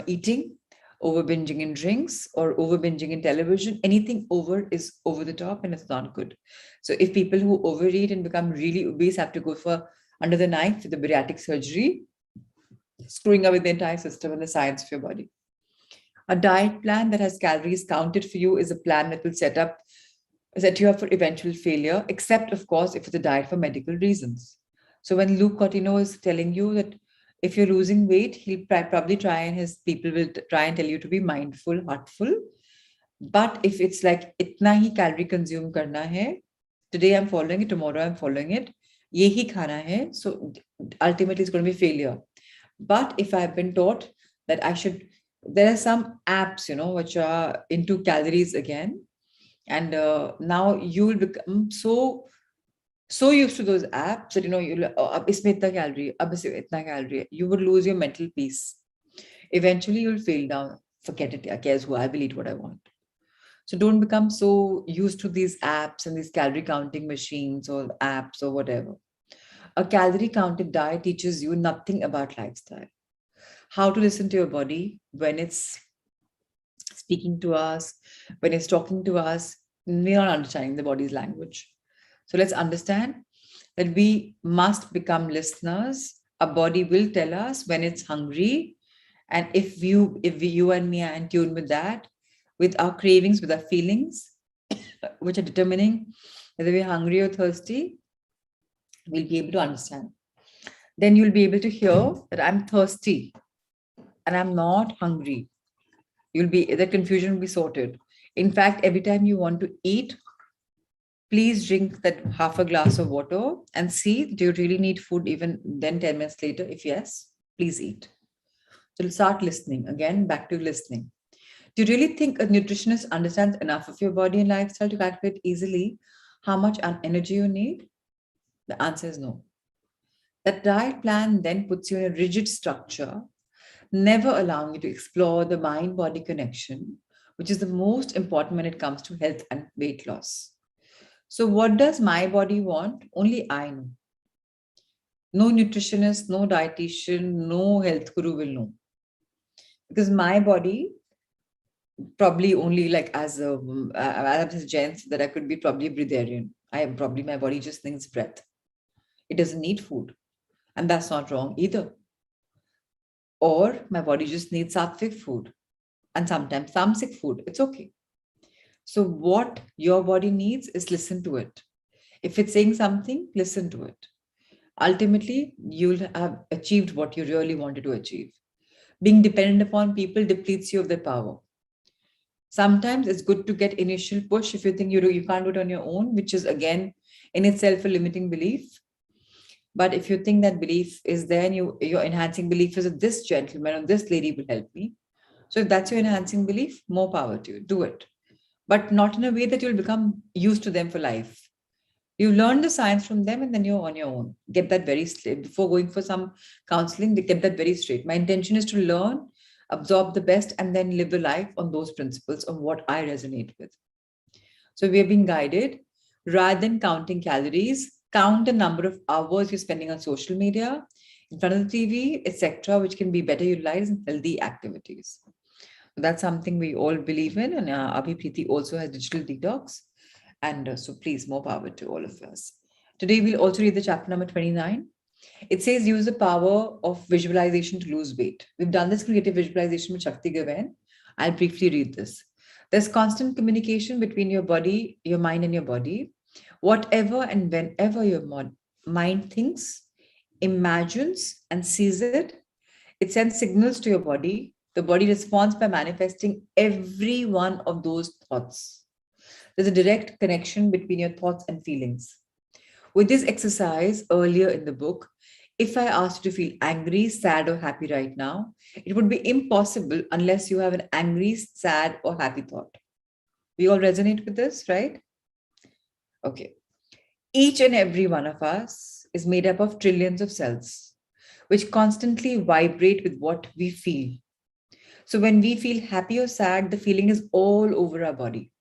eating, over binging in drinks, or over binging in television, anything over is over the top and it's not good. So if people who overeat and become really obese have to go for under the knife for the bariatric surgery, screwing up with the entire system and the science of your body. A diet plan that has calories counted for you is a plan that will set you up for eventual failure, except of course if it's a diet for medical reasons. So when Luke Cotino is telling you that if you're losing weight, he'll probably try, and his people will try and tell you to be mindful, heartful. But if it's like itna hi calorie consume karna hai, today I'm following it, tomorrow I'm following it, yehi khana hai, so ultimately it's going to be failure. But if I've been taught that there are some apps, which are into calories again, and now you will become so used to those apps that you'll ab isme itna calorie, ab isme itna calorie, you would lose your mental peace. Eventually you'll fail down. Forget it, guess who, I will eat what I want. So don't become so used to these apps and these calorie counting machines or apps or whatever. A calorie counted diet teaches you nothing about lifestyle. How to listen to your body when it's speaking to us, when it's talking to us. We're not understanding the body's language. So let's understand that we must become listeners. Our body will tell us when it's hungry. And if you and me are in tune with that, with our cravings, with our feelings, which are determining whether we're hungry or thirsty, we'll be able to understand. Then you'll be able to hear that I'm thirsty and I'm not hungry. The confusion will be sorted. In fact, every time you want to eat, please drink that half a glass of water and see, do you really need food even then 10 minutes later? If yes, please eat. So start listening. Again, back to listening. Do you really think a nutritionist understands enough of your body and lifestyle to calculate easily how much energy you need? The answer is no. That diet plan then puts you in a rigid structure, never allowing you to explore the mind-body connection, which is the most important when it comes to health and weight loss. So, what does my body want? Only I know. No nutritionist, no dietitian, no health guru will know. Because my body, probably only like as a gent, that I could be probably a breatharian. I am probably, my body just needs breath. It doesn't need food. And that's not wrong either. Or my body just needs sattvic food and sometimes tamasic food. It's okay. So, what your body needs is listen to it. If it's saying something, listen to it. Ultimately, you'll have achieved what you really wanted to achieve. Being dependent upon people depletes you of their power. Sometimes it's good to get initial push if you think you can't do it on your own, which is again in itself a limiting belief. But if you think that belief is there and your enhancing belief is that this gentleman or this lady will help me. So if that's your enhancing belief, more power to you. Do it. But not in a way that you'll become used to them for life. You learn the science from them and then you're on your own. Get that very straight. Before going for some counseling, they get that very straight. My intention is to learn, absorb the best, and then live the life on those principles of what I resonate with. So we are being guided rather than counting calories, count the number of hours you're spending on social media, in front of the TV, etc., which can be better utilized in healthy activities. So that's something we all believe in. And Abhi Preeti also has digital detox. And so please, more power to all of us. Today, we'll also read the chapter number 29. It says use the power of visualization to lose weight. We've done this creative visualization with Shakti Gavan. I'll briefly read this. There's constant communication between your body, your mind, and your body. Whatever and whenever your mind thinks, imagines, and sees it, it sends signals to your body. The body responds by manifesting every one of those thoughts. There's a direct connection between your thoughts and feelings. With this exercise earlier in the book, if I asked you to feel angry, sad, or happy right now, it would be impossible unless you have an angry, sad, or happy thought. We all resonate with this, right? Okay. Each and every one of us is made up of trillions of cells, which constantly vibrate with what we feel. So when we feel happy or sad, the feeling is all over our body.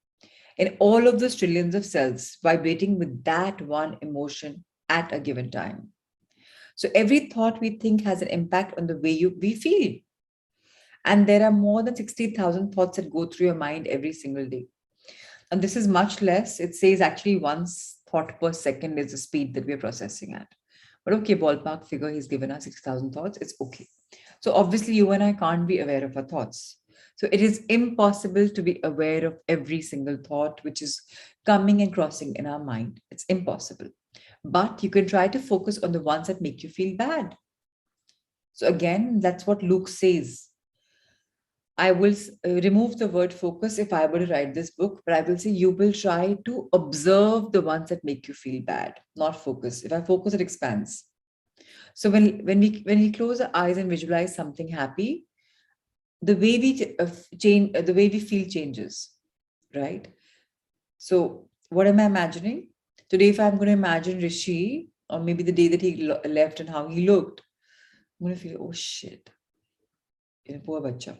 And all of those trillions of cells vibrating with that one emotion at a given time. So every thought we think has an impact on the way we feel. And there are more than 60,000 thoughts that go through your mind every single day. And this is much less. It says actually once thought per second is the speed that we're processing at. But okay, ballpark figure, he's given us 6,000 thoughts. It's okay. So obviously you and I can't be aware of our thoughts. So it is impossible to be aware of every single thought which is coming and crossing in our mind. It's impossible. But you can try to focus on the ones that make you feel bad. So again, that's what Luke says. I will remove the word focus if I were to write this book, but I will say you will try to observe the ones that make you feel bad, not focus. If I focus, it expands. So when we close our eyes and visualize something happy, the way we change, the way we feel changes, right? So what am I imagining? Today, if I'm going to imagine Rishi, or maybe the day that he left and how he looked, I'm going to feel, oh shit, poor bacha.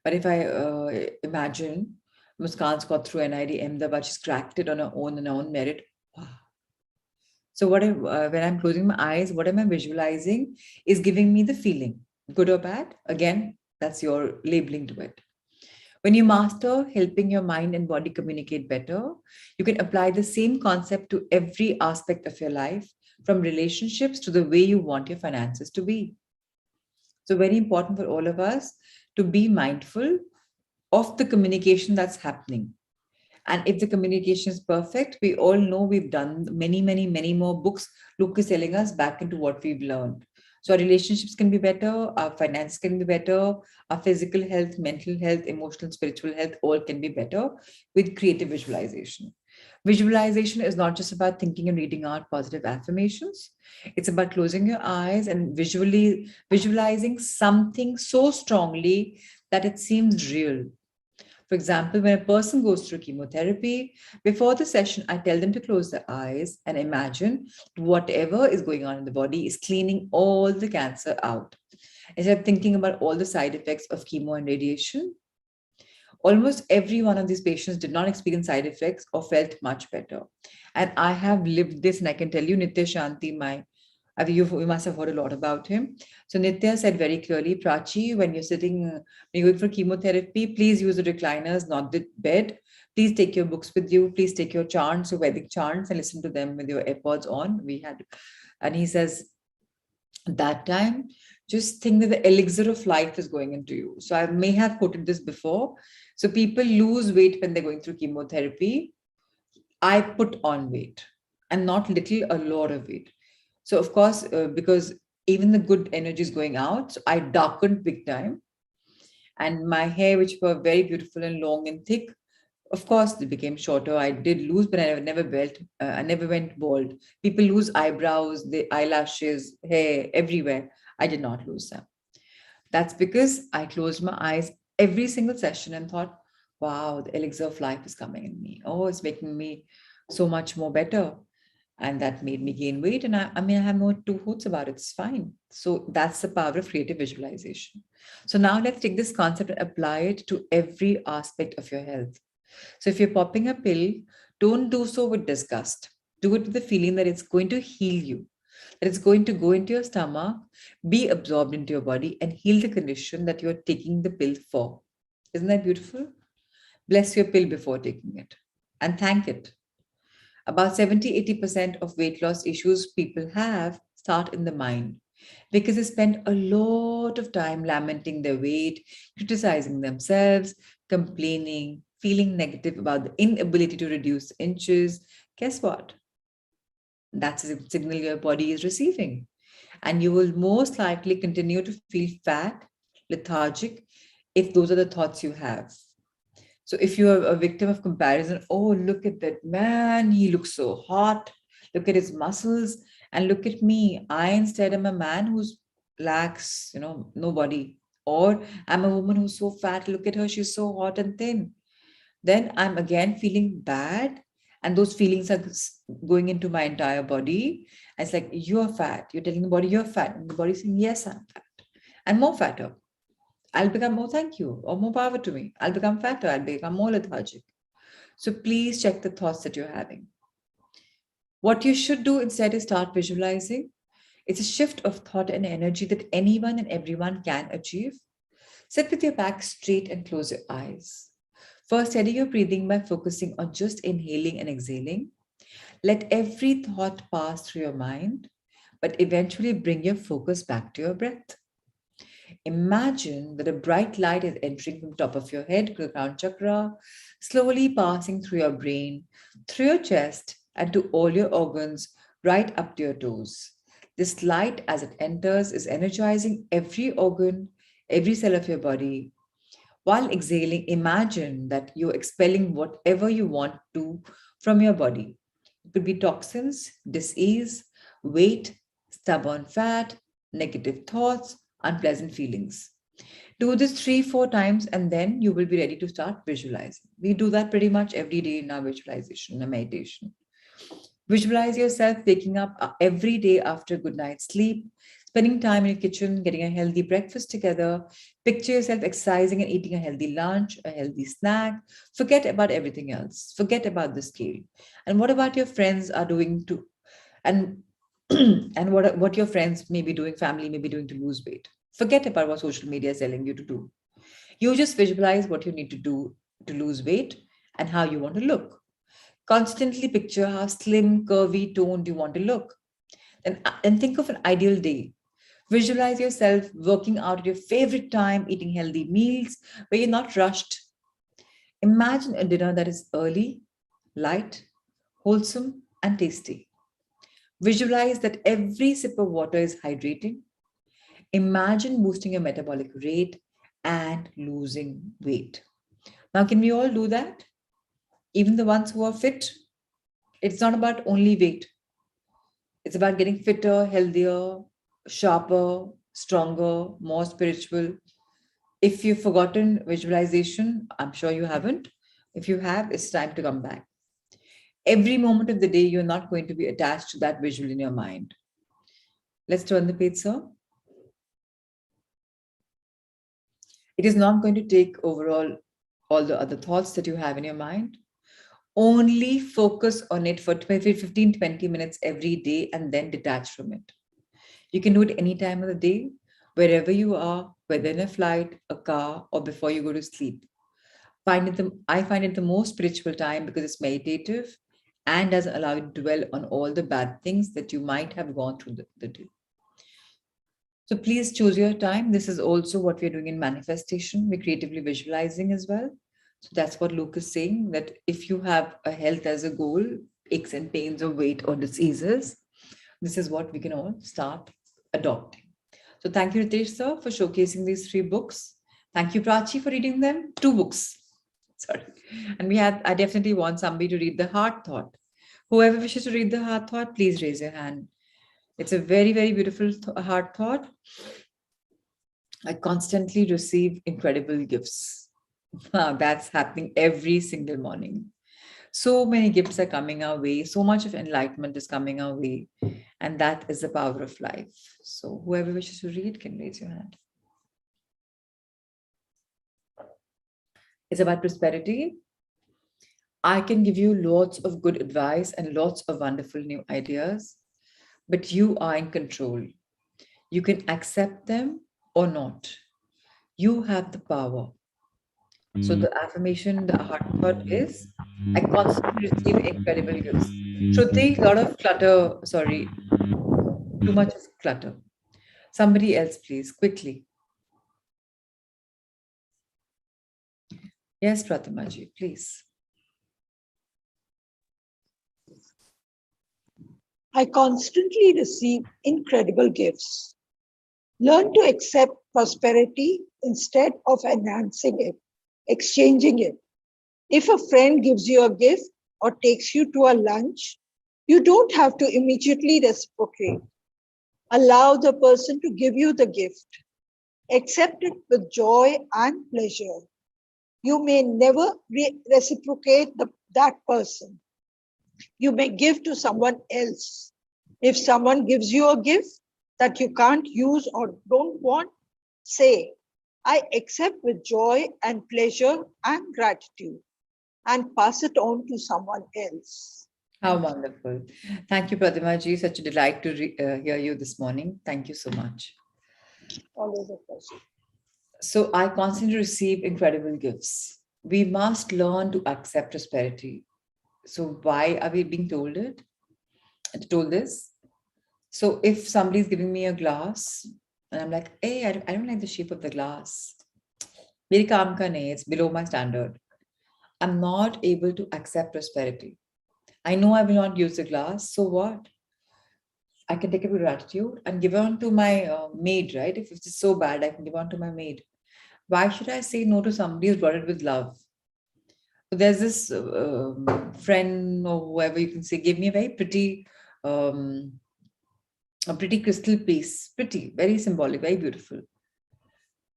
But if I imagine Muskan's got through NID Ahmedabad, she's cracked it on her own merit. Wow. So when I'm closing my eyes, what am I visualizing is giving me the feeling, good or bad. Again, that's your labeling to it. When you master helping your mind and body communicate better, you can apply the same concept to every aspect of your life, from relationships to the way you want your finances to be. So very important for all of us to be mindful of the communication that's happening. And if the communication is perfect, we all know we've done many more books. Luke is telling us back into what we've learned. So our relationships can be better, our finance can be better, our physical health, mental health, emotional, spiritual health, all can be better with creative visualization. Visualization is not just about thinking and reading out positive affirmations. It's about closing your eyes and visually visualizing something so strongly that it seems real. For example, when a person goes through chemotherapy, before the session, I tell them to close their eyes and imagine whatever is going on in the body is cleaning all the cancer out. Instead of thinking about all the side effects of chemo and radiation, Almost every one of these patients did not experience side effects or felt much better. And I have lived this, and I can tell you, Nitya Shanti, you must have heard a lot about him. So Nitya said very clearly, Prachi, when when you're going for chemotherapy, please use the recliners, not the bed. Please take your books with you. Please take your chants, your Vedic chants, and listen to them with your AirPods on. And he says, that time, just think that the elixir of life is going into you. So I may have quoted this before. So people lose weight when they're going through chemotherapy. I put on weight, and not little, a lot of weight. So of course, because even the good energy is going out, so I darkened big time. And my hair, which were very beautiful and long and thick, of course, they became shorter. I did lose, but I never went bald. People lose eyebrows, the eyelashes, hair, everywhere. I did not lose them. That's because I closed my eyes every single session and thought, wow, the elixir of life is coming in me. Oh, it's making me so much more better. And that made me gain weight. And I have no two hoots about it. It's fine. So that's the power of creative visualization. So now let's take this concept and apply it to every aspect of your health. So if you're popping a pill, don't do so with disgust. Do it with the feeling that it's going to heal you, that it's going to go into your stomach, be absorbed into your body, and heal the condition that you're taking the pill for. Isn't that beautiful? Bless your pill before taking it and thank it. About 70-80% of weight loss issues people have start in the mind because they spend a lot of time lamenting their weight, criticizing themselves, complaining, feeling negative about the inability to reduce inches. Guess what? That's a signal your body is receiving. And you will most likely continue to feel fat, lethargic, if those are the thoughts you have. So if you are a victim of comparison, oh, look at that man, he looks so hot. Look at his muscles. And look at me. I instead am a man who's lacks, no body. Or I'm a woman who's so fat. Look at her, she's so hot and thin. Then I'm again feeling bad. And those feelings are going into my entire body. And it's like, you're fat. You're telling the body you're fat. And the body's saying, yes, I'm fat. And more fatter. I'll become more thank you or more power to me. I'll become fatter. I'll become more lethargic. So please check the thoughts that you're having. What you should do instead is start visualizing. It's a shift of thought and energy that anyone and everyone can achieve. Sit with your back straight and close your eyes. First, steady your breathing by focusing on just inhaling and exhaling. Let every thought pass through your mind, but eventually bring your focus back to your breath. Imagine that a bright light is entering from the top of your head to the crown chakra, slowly passing through your brain, through your chest, and to all your organs, right up to your toes. This light, as it enters, is energizing every organ, every cell of your body. While exhaling, imagine that you're expelling whatever you want to from your body. It could be toxins, disease, weight, stubborn fat, negative thoughts, unpleasant feelings. Do this 3-4 times and then you will be ready to start visualizing. We do that pretty much every day in our visualization, in our meditation. Visualize yourself waking up every day after a good night's sleep, spending time in your kitchen, getting a healthy breakfast together. Picture yourself exercising and eating a healthy lunch, a healthy snack. Forget about everything else. Forget about the scale. And what about your friends are doing to, and and what your friends may be doing, family may be doing to lose weight. Forget about what social media is telling you to do. You just visualize what you need to do to lose weight and how you want to look. Constantly picture how slim, curvy, toned you want to look. And think of an ideal day. Visualize yourself working out at your favorite time, eating healthy meals where you're not rushed. Imagine a dinner that is early, light, wholesome, and tasty. Visualize that every sip of water is hydrating. Imagine boosting your metabolic rate and losing weight. Now, can we all do that? Even the ones who are fit? It's not about only weight. It's about getting fitter, healthier, sharper, stronger, more spiritual. If you've forgotten visualization, I'm sure you haven't. If you have, it's time to come back. Every moment of the day, you're not going to be attached to that visual in your mind. Let's turn the page, sir. It is not going to take overall all the other thoughts that you have in your mind. Only focus on it for 15, 20 minutes every day and then detach from it. You can do it any time of the day, wherever you are, whether in a flight, a car, or before you go to sleep. I find it the most spiritual time because it's meditative and doesn't allow you to dwell on all the bad things that you might have gone through the day. So please choose your time. This is also what we're doing in manifestation. We're creatively visualizing as well. So that's what Luke is saying, that if you have a health as a goal, aches and pains or weight or diseases, this is what we can all start adopting. So thank you, Ritesh sir, for showcasing these 3 books. Thank you, Prachi, for reading them. 2 books. Sorry. And I definitely want somebody to read The Heart Thought. Whoever wishes to read The Heart Thought, please raise your hand. It's a very, very beautiful heart thought. I constantly receive incredible gifts. That's happening every single morning. So many gifts are coming our way. So much of enlightenment is coming our way. And that is the power of life. So whoever wishes to read can raise your hand. It's about prosperity. I can give you lots of good advice and lots of wonderful new ideas, but you are in control. You can accept them or not. You have the power. So the affirmation, the heart thought is, I constantly receive incredible gifts. Shruti, a lot of clutter, sorry, too much of clutter. Somebody else, please, quickly. Yes, Pratamaji, please. I constantly receive incredible gifts. Learn to accept prosperity instead of enhancing it, exchanging it. If a friend gives you a gift or takes you to a lunch, you don't have to immediately reciprocate. Allow the person to give you the gift. Accept it with joy and pleasure. You may never reciprocate that person. You may give to someone else. If someone gives you a gift that you can't use or don't want, say, I accept with joy and pleasure and gratitude, and pass it on to someone else. How wonderful. Thank you, Pratamaji. Such a delight to hear you this morning. Thank you so much. Always a pleasure. So I constantly receive incredible gifts. We must learn to accept prosperity. So why are we being told this? So if somebody's giving me a glass and I'm like, hey, I don't like the shape of the glass. Mere kaam ka nahi, it's below my standard. I'm not able to accept prosperity. I know I will not use the glass. So what? I can take it with gratitude and give it on to my maid, right? If it's so bad, I can give it on to my maid. Why should I say no to somebody who's brought it with love? So there's this friend or whoever you can say gave me um, a pretty crystal piece, pretty, very symbolic, very beautiful.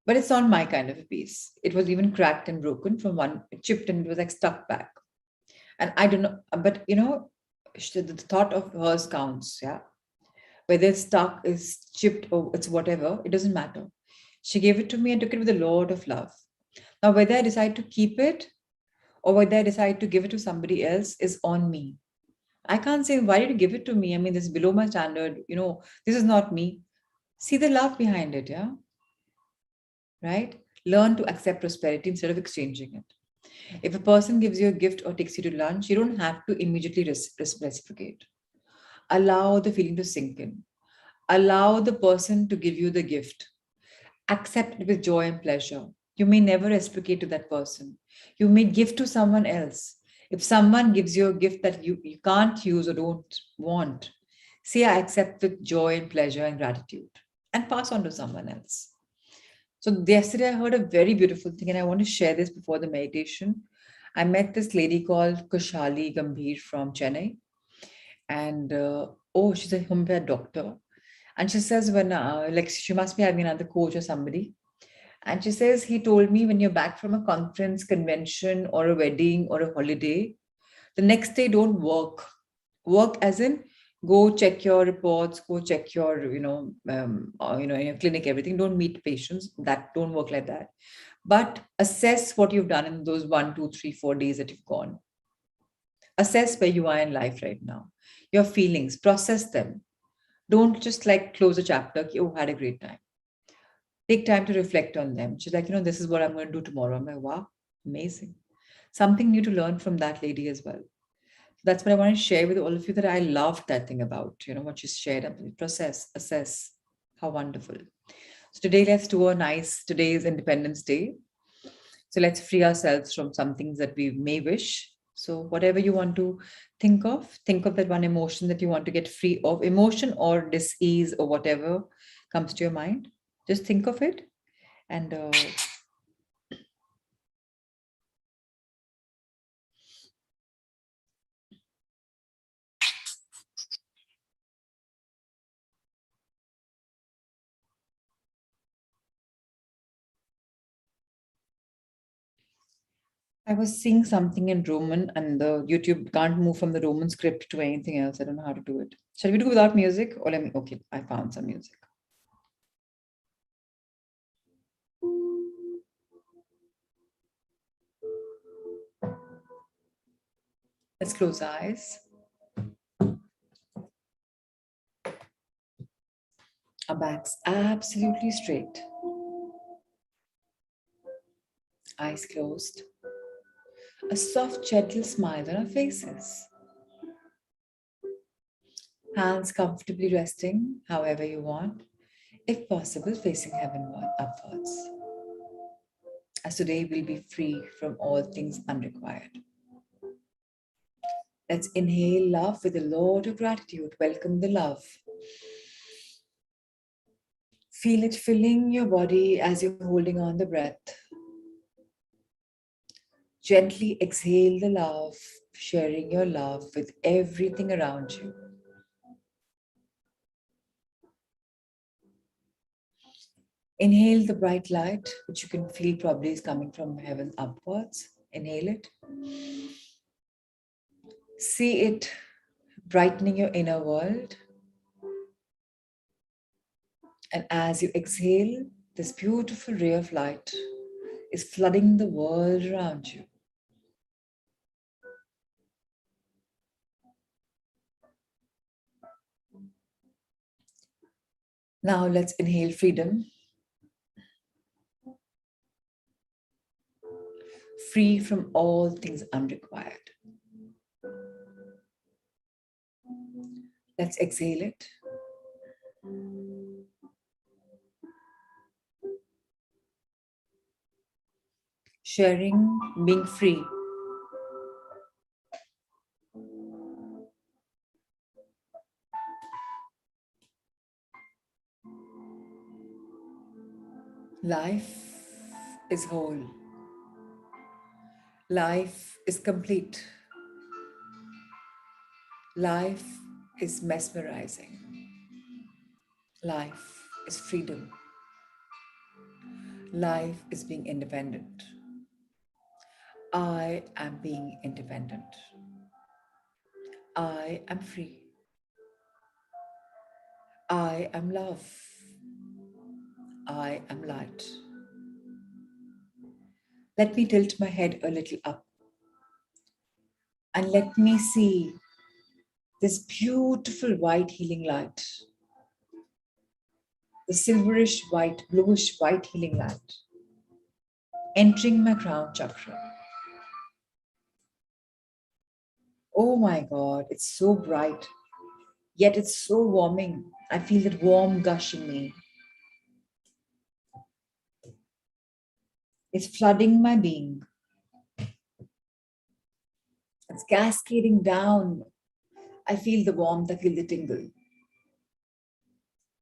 But it's not my kind of a piece. It was even cracked and broken from one, chipped, and it was like stuck back. And I don't know, but the thought of hers counts, yeah. Whether it's stuck, is chipped, or it's whatever, it doesn't matter. She gave it to me and took it with a lot of love. Now, whether I decide to keep it or whether I decide to give it to somebody else is on me. I can't say, why did you give it to me? I mean, this is below my standard. This is not me. See the love behind it, yeah? Right? Learn to accept prosperity instead of exchanging it. If a person gives you a gift or takes you to lunch, you don't have to immediately reciprocate. Allow the feeling to sink in. Allow the person to give you the gift. Accept it with joy and pleasure. You may never reciprocate to that person. You may give to someone else. If someone gives you a gift that you can't use or don't want, say, I accept with joy and pleasure and gratitude, and pass on to someone else. So, yesterday I heard a very beautiful thing, and I want to share this before the meditation. I met this lady called Kushali Gambhir from Chennai, and she's a homeopathic doctor. And she says, like, she must be having another coach or somebody. And she says, he told me, when you're back from a conference, convention, or a wedding or a holiday, the next day don't work. Work as in go check your reports, go check your, in your clinic, everything. Don't meet patients. That don't work like that. But assess what you've done in those 1, 2, 3, 4 days that you've gone. Assess where you are in life right now, your feelings, process them. Don't just like close a chapter. "Okay, oh, had a great time." Take time to reflect on them. She's like, this is what I'm going to do tomorrow. I'm like, wow, amazing. Something new to learn from that lady as well. That's what I want to share with all of you, that I loved that thing about, what you shared. Process, assess. How wonderful. So today, let's do today is Independence Day. So let's free ourselves from some things that we may wish. So whatever you want to think of that one emotion that you want to get free of, emotion or dis-ease or whatever comes to your mind. Just think of it. And I was seeing something in Roman, and the YouTube can't move from the Roman script to anything else. I don't know how to do it. Shall we do without music? Or okay, I found some music. Let's close our eyes. Our backs absolutely straight. Eyes closed. A soft, gentle smile on our faces. Hands comfortably resting however you want, if possible, facing heavenward upwards. As today we'll be free from all things unrequired. Let's inhale love with a lot of gratitude. Welcome the love. Feel it filling your body as you're holding on the breath. Gently exhale the love, sharing your love with everything around you. Inhale the bright light, which you can feel probably is coming from heaven upwards. Inhale it. See it brightening your inner world. And as you exhale, this beautiful ray of light is flooding the world around you. Now let's inhale freedom. Free from all things unrequired. Let's exhale it. Sharing, being free. Life is whole. Life is complete. Life is mesmerizing. Life is freedom. Life is being independent. I am being independent. I am free. I am love. I am light. Let me tilt my head a little up and let me see this beautiful white healing light, the silverish white, bluish white healing light entering my crown chakra. Oh my God, it's so bright, yet it's so warming. I feel that warm gush in me. It's flooding my being. It's cascading down. I feel the warmth, I feel the tingle.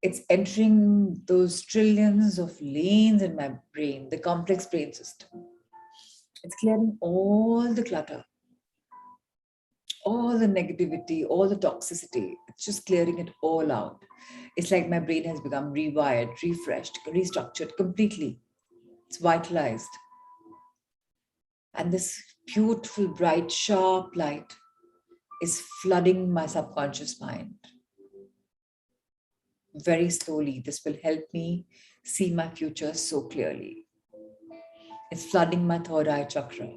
It's entering those trillions of lanes in my brain, the complex brain system. It's clearing all the clutter, all the negativity, all the toxicity. It's just clearing it all out. It's like my brain has become rewired, refreshed, restructured completely. It's vitalized. And this beautiful, bright, sharp light is flooding my subconscious mind. Very slowly, this will help me see my future so clearly. It's flooding my third eye chakra.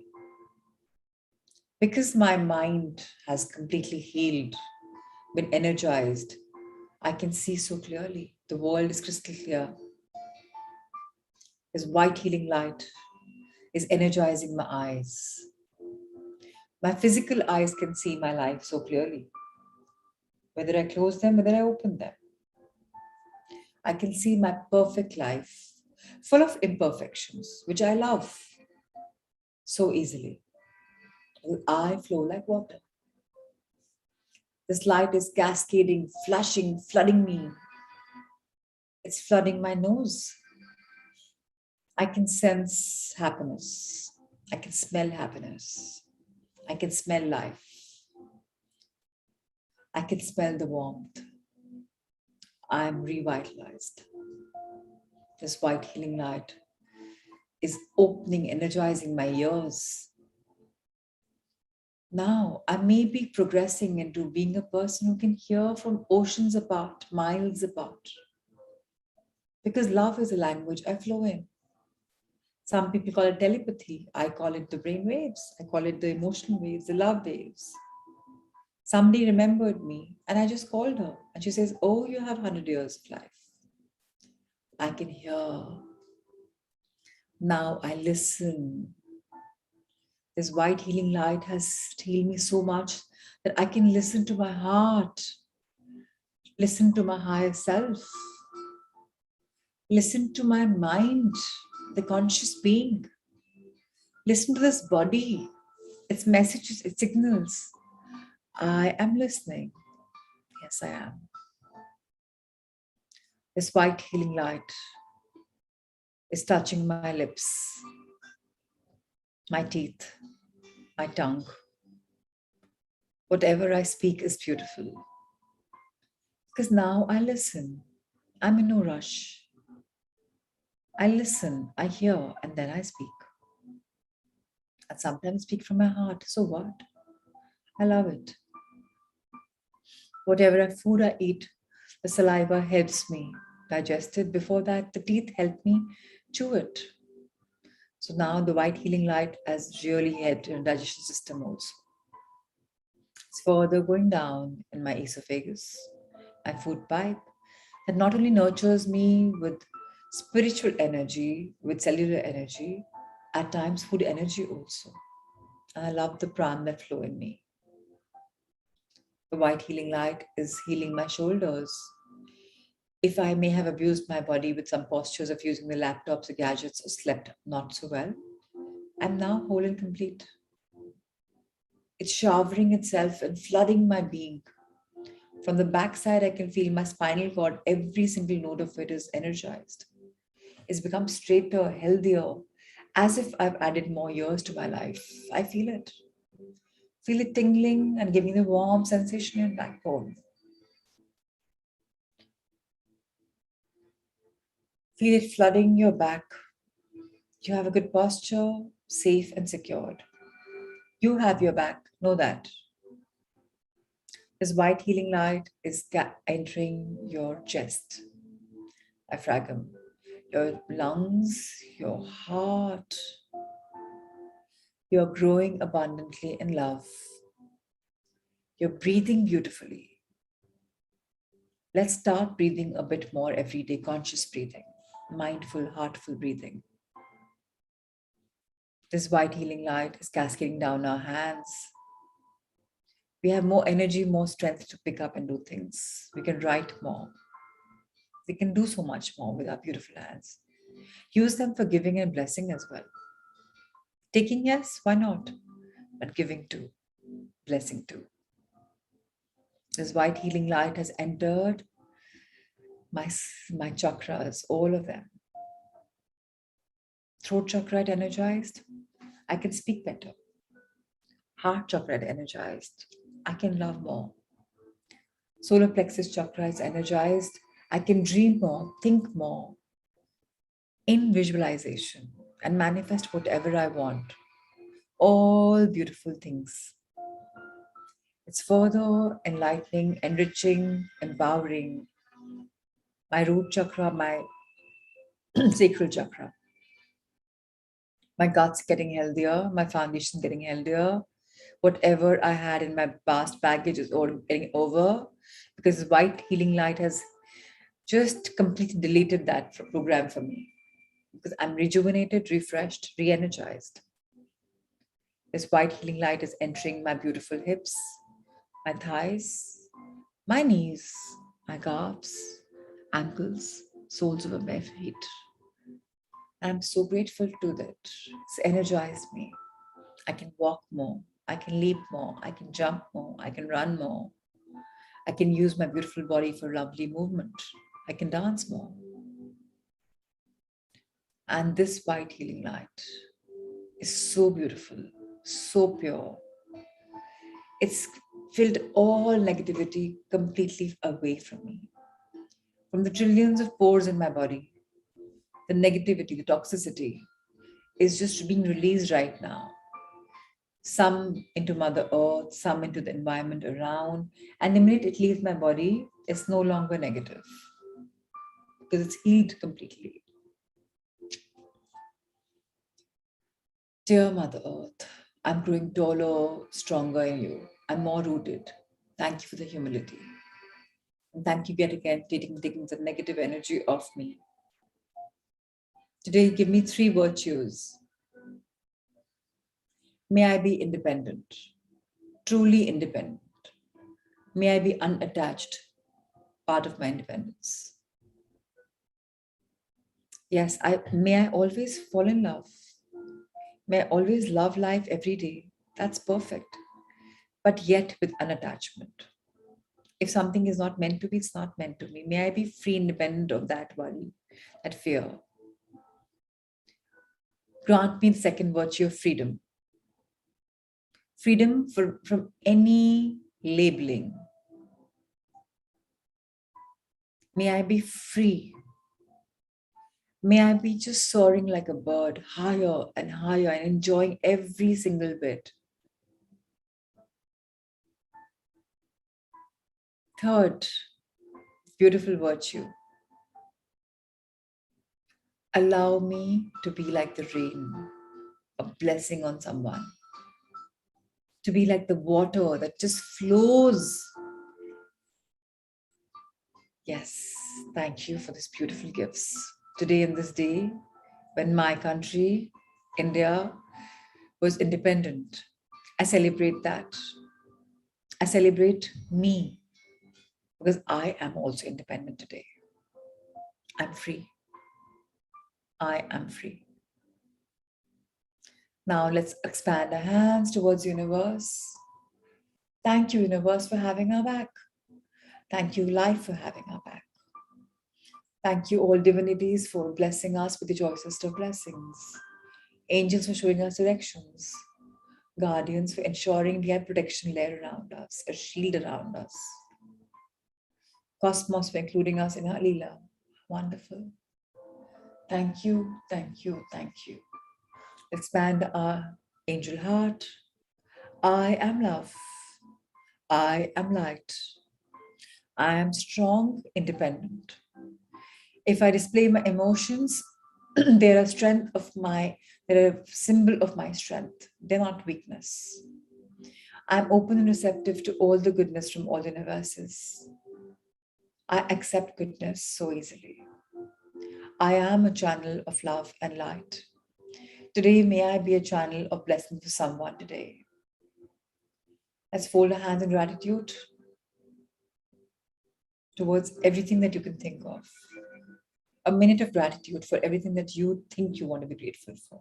Because my mind has completely healed, been energized, I can see so clearly. The world is crystal clear. This white healing light is energizing my eyes. My physical eyes can see my life so clearly. Whether I close them, whether I open them, I can see my perfect life, full of imperfections, which I love so easily. I flow like water. This light is cascading, flashing, flooding me. It's flooding my nose. I can sense happiness. I can smell happiness. I can smell life. I can smell the warmth. I'm revitalized. This white healing light is opening, energizing my ears. Now I may be progressing into being a person who can hear from oceans apart, miles apart. Because love is a language I flow in. Some people call it telepathy. I call it the brain waves. I call it the emotional waves, the love waves. Somebody remembered me and I just called her and she says, "Oh, you have 100 years of life." I can hear. Now I listen. This white healing light has healed me so much that I can listen to my heart, listen to my higher self, listen to my mind, the conscious being, listen to this body, its messages, its signals. I am listening. Yes, I am. This white healing light is touching my lips, my teeth, my tongue. Whatever I speak is beautiful. Because now I listen. I'm in no rush. I listen, I hear, and then I speak. And sometimes speak from my heart. So what? I love it. Whatever food I eat, the saliva helps me digest it. Before that, the teeth help me chew it. So now the white healing light has really helped in the digestion system also. It's further going down in my esophagus, my food pipe, that not only nurtures me with spiritual energy, with cellular energy, at times food energy also. And I love the prana that flow in me. The white healing light is healing my shoulders. If I may have abused my body with some postures of using the laptops or gadgets or slept not so well, I'm now whole and complete. It's showering itself and flooding my being. From the backside, I can feel my spinal cord, every single node of it is energized. It's become straighter, healthier, as if I've added more years to my life. I feel it. Feel it tingling and giving the warm sensation in your backbone. Feel it flooding your back. You have a good posture, safe and secured. You have your back, know that. This white healing light is entering your chest, diaphragm, your lungs, your heart. You're growing abundantly in love. You're breathing beautifully. Let's start breathing a bit more every day, conscious breathing, mindful, heartful breathing. This white healing light is cascading down our hands. We have more energy, more strength to pick up and do things. We can write more. We can do so much more with our beautiful hands. Use them for giving and blessing as well. Taking, yes, why not? But giving too, blessing too. This white healing light has entered my chakras, all of them. Throat chakra energized, I can speak better. Heart chakra energized, I can love more. Solar plexus chakra is energized, I can dream more, think more in visualization and manifest whatever I want. All beautiful things. It's further enlightening, enriching, empowering my root chakra, my sacral chakra. My gut's getting healthier, my foundation's getting healthier. Whatever I had in my past baggage is all getting over because white healing light has just completely deleted that program for me because I'm rejuvenated, refreshed, re energized. This white healing light is entering my beautiful hips, my thighs, my knees, my calves, ankles, soles of my feet. I'm so grateful to that. It's energized me. I can walk more. I can leap more. I can jump more. I can run more. I can use my beautiful body for lovely movement. I can dance more. And this white healing light is so beautiful, so pure. It's filled all negativity completely away from me. From the trillions of pores in my body, the negativity, the toxicity is just being released right now. Some into Mother Earth, some into the environment around. And the minute it leaves my body, it's no longer negative because it's healed completely. Dear Mother Earth, I'm growing taller, stronger in you. I'm more rooted. Thank you for the humility. And thank you yet again taking the negative energy off me. Today, give me three virtues. May I be independent, truly independent. May I be unattached, part of my independence. Yes, may I always fall in love. May I always love life every day. That's perfect. But yet with unattachment. If something is not meant to be, it's not meant to be. May I be free, independent of that worry, that fear. Grant me the second virtue of freedom. Freedom from any labeling. May I be free. May I be just soaring like a bird, higher and higher, and enjoying every single bit. Third, beautiful virtue. Allow me to be like the rain, a blessing on someone. To be like the water that just flows. Yes, thank you for these beautiful gifts. Today, in this day, when my country, India, was independent, I celebrate that. I celebrate me because I am also independent today. I'm free. I am free. Now let's expand our hands towards the universe. Thank you, universe, for having our back. Thank you, life, for having our back. Thank you, all divinities, for blessing us with the choicest of blessings. Angels for showing us directions. Guardians for ensuring we have protection layer around us, a shield around us. Cosmos for including us in our Leela. Wonderful. Thank you, thank you, thank you. Expand our angel heart. I am love. I am light. I am strong, independent. If I display my emotions, they're they're a symbol of my strength. They're not weakness. I'm open and receptive to all the goodness from all universes. I accept goodness so easily. I am a channel of love and light. Today, may I be a channel of blessing for someone today. Let's fold our hands in gratitude towards everything that you can think of. A minute of gratitude for everything that you think you want to be grateful for.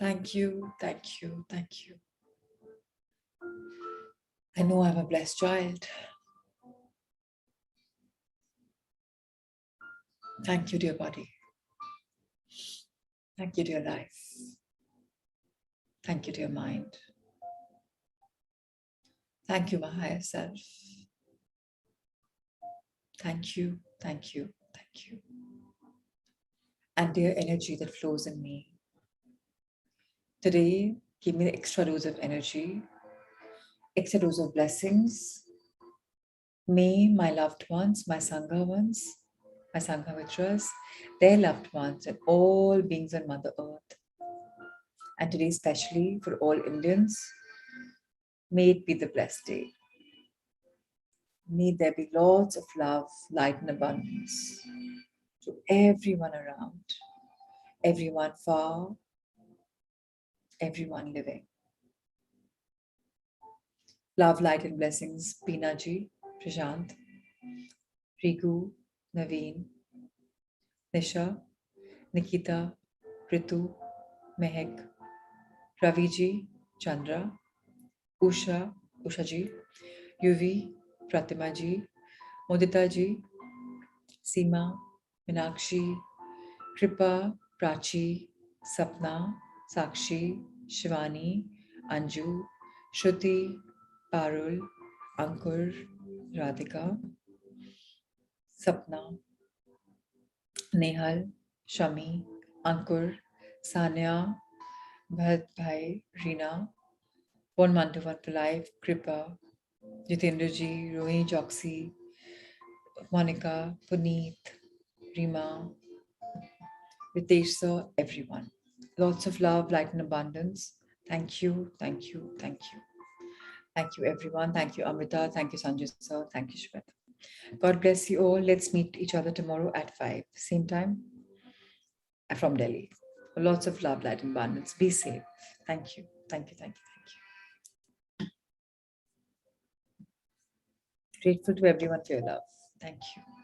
Thank you, thank you, thank you. I know I'm a blessed child. Thank you, dear body. Thank you, dear life. Thank you, dear mind. Thank you, my higher self. Thank you, thank you, thank you. And dear energy that flows in me. Today, give me the extra dose of energy, extra dose of blessings. May my loved ones, my Sangha ones, my Sangha Mitras, their loved ones, and all beings on Mother Earth. And today, especially for all Indians, may it be the blessed day. May there be lots of love, light, and abundance to everyone around, everyone far, everyone living. Love, light, and blessings, Peena ji, Prashant, Rigu, Naveen, Nisha, Nikita, Ritu, Mehak, Ravi ji, Chandra, Usha ji, Yuvi, Pratima ji, Mudita ji, Seema, Minakshi, Kripa, Prachi, Sapna, Sakshi, Shivani, Anju, Shruti, Parul, Ankur, Radhika, Sapna, Nehal, Shami, Ankur, Sanya, Bharat Bhai, Reena, One Month to One for Life, Kripa, Jitendra ji, Rohini Choksi, Monica, Puneet, Rima, Ritesh sir, everyone. Lots of love, light, and abundance. Thank you, thank you, thank you. Thank you, everyone. Thank you, Amrita. Thank you, Sanjay sir. Thank you, Shweta. God bless you all. Let's meet each other tomorrow at 5, same time from Delhi. Lots of love, light, and abundance. Be safe. Thank you, thank you, thank you, thank you. Grateful to everyone for your love. Thank you.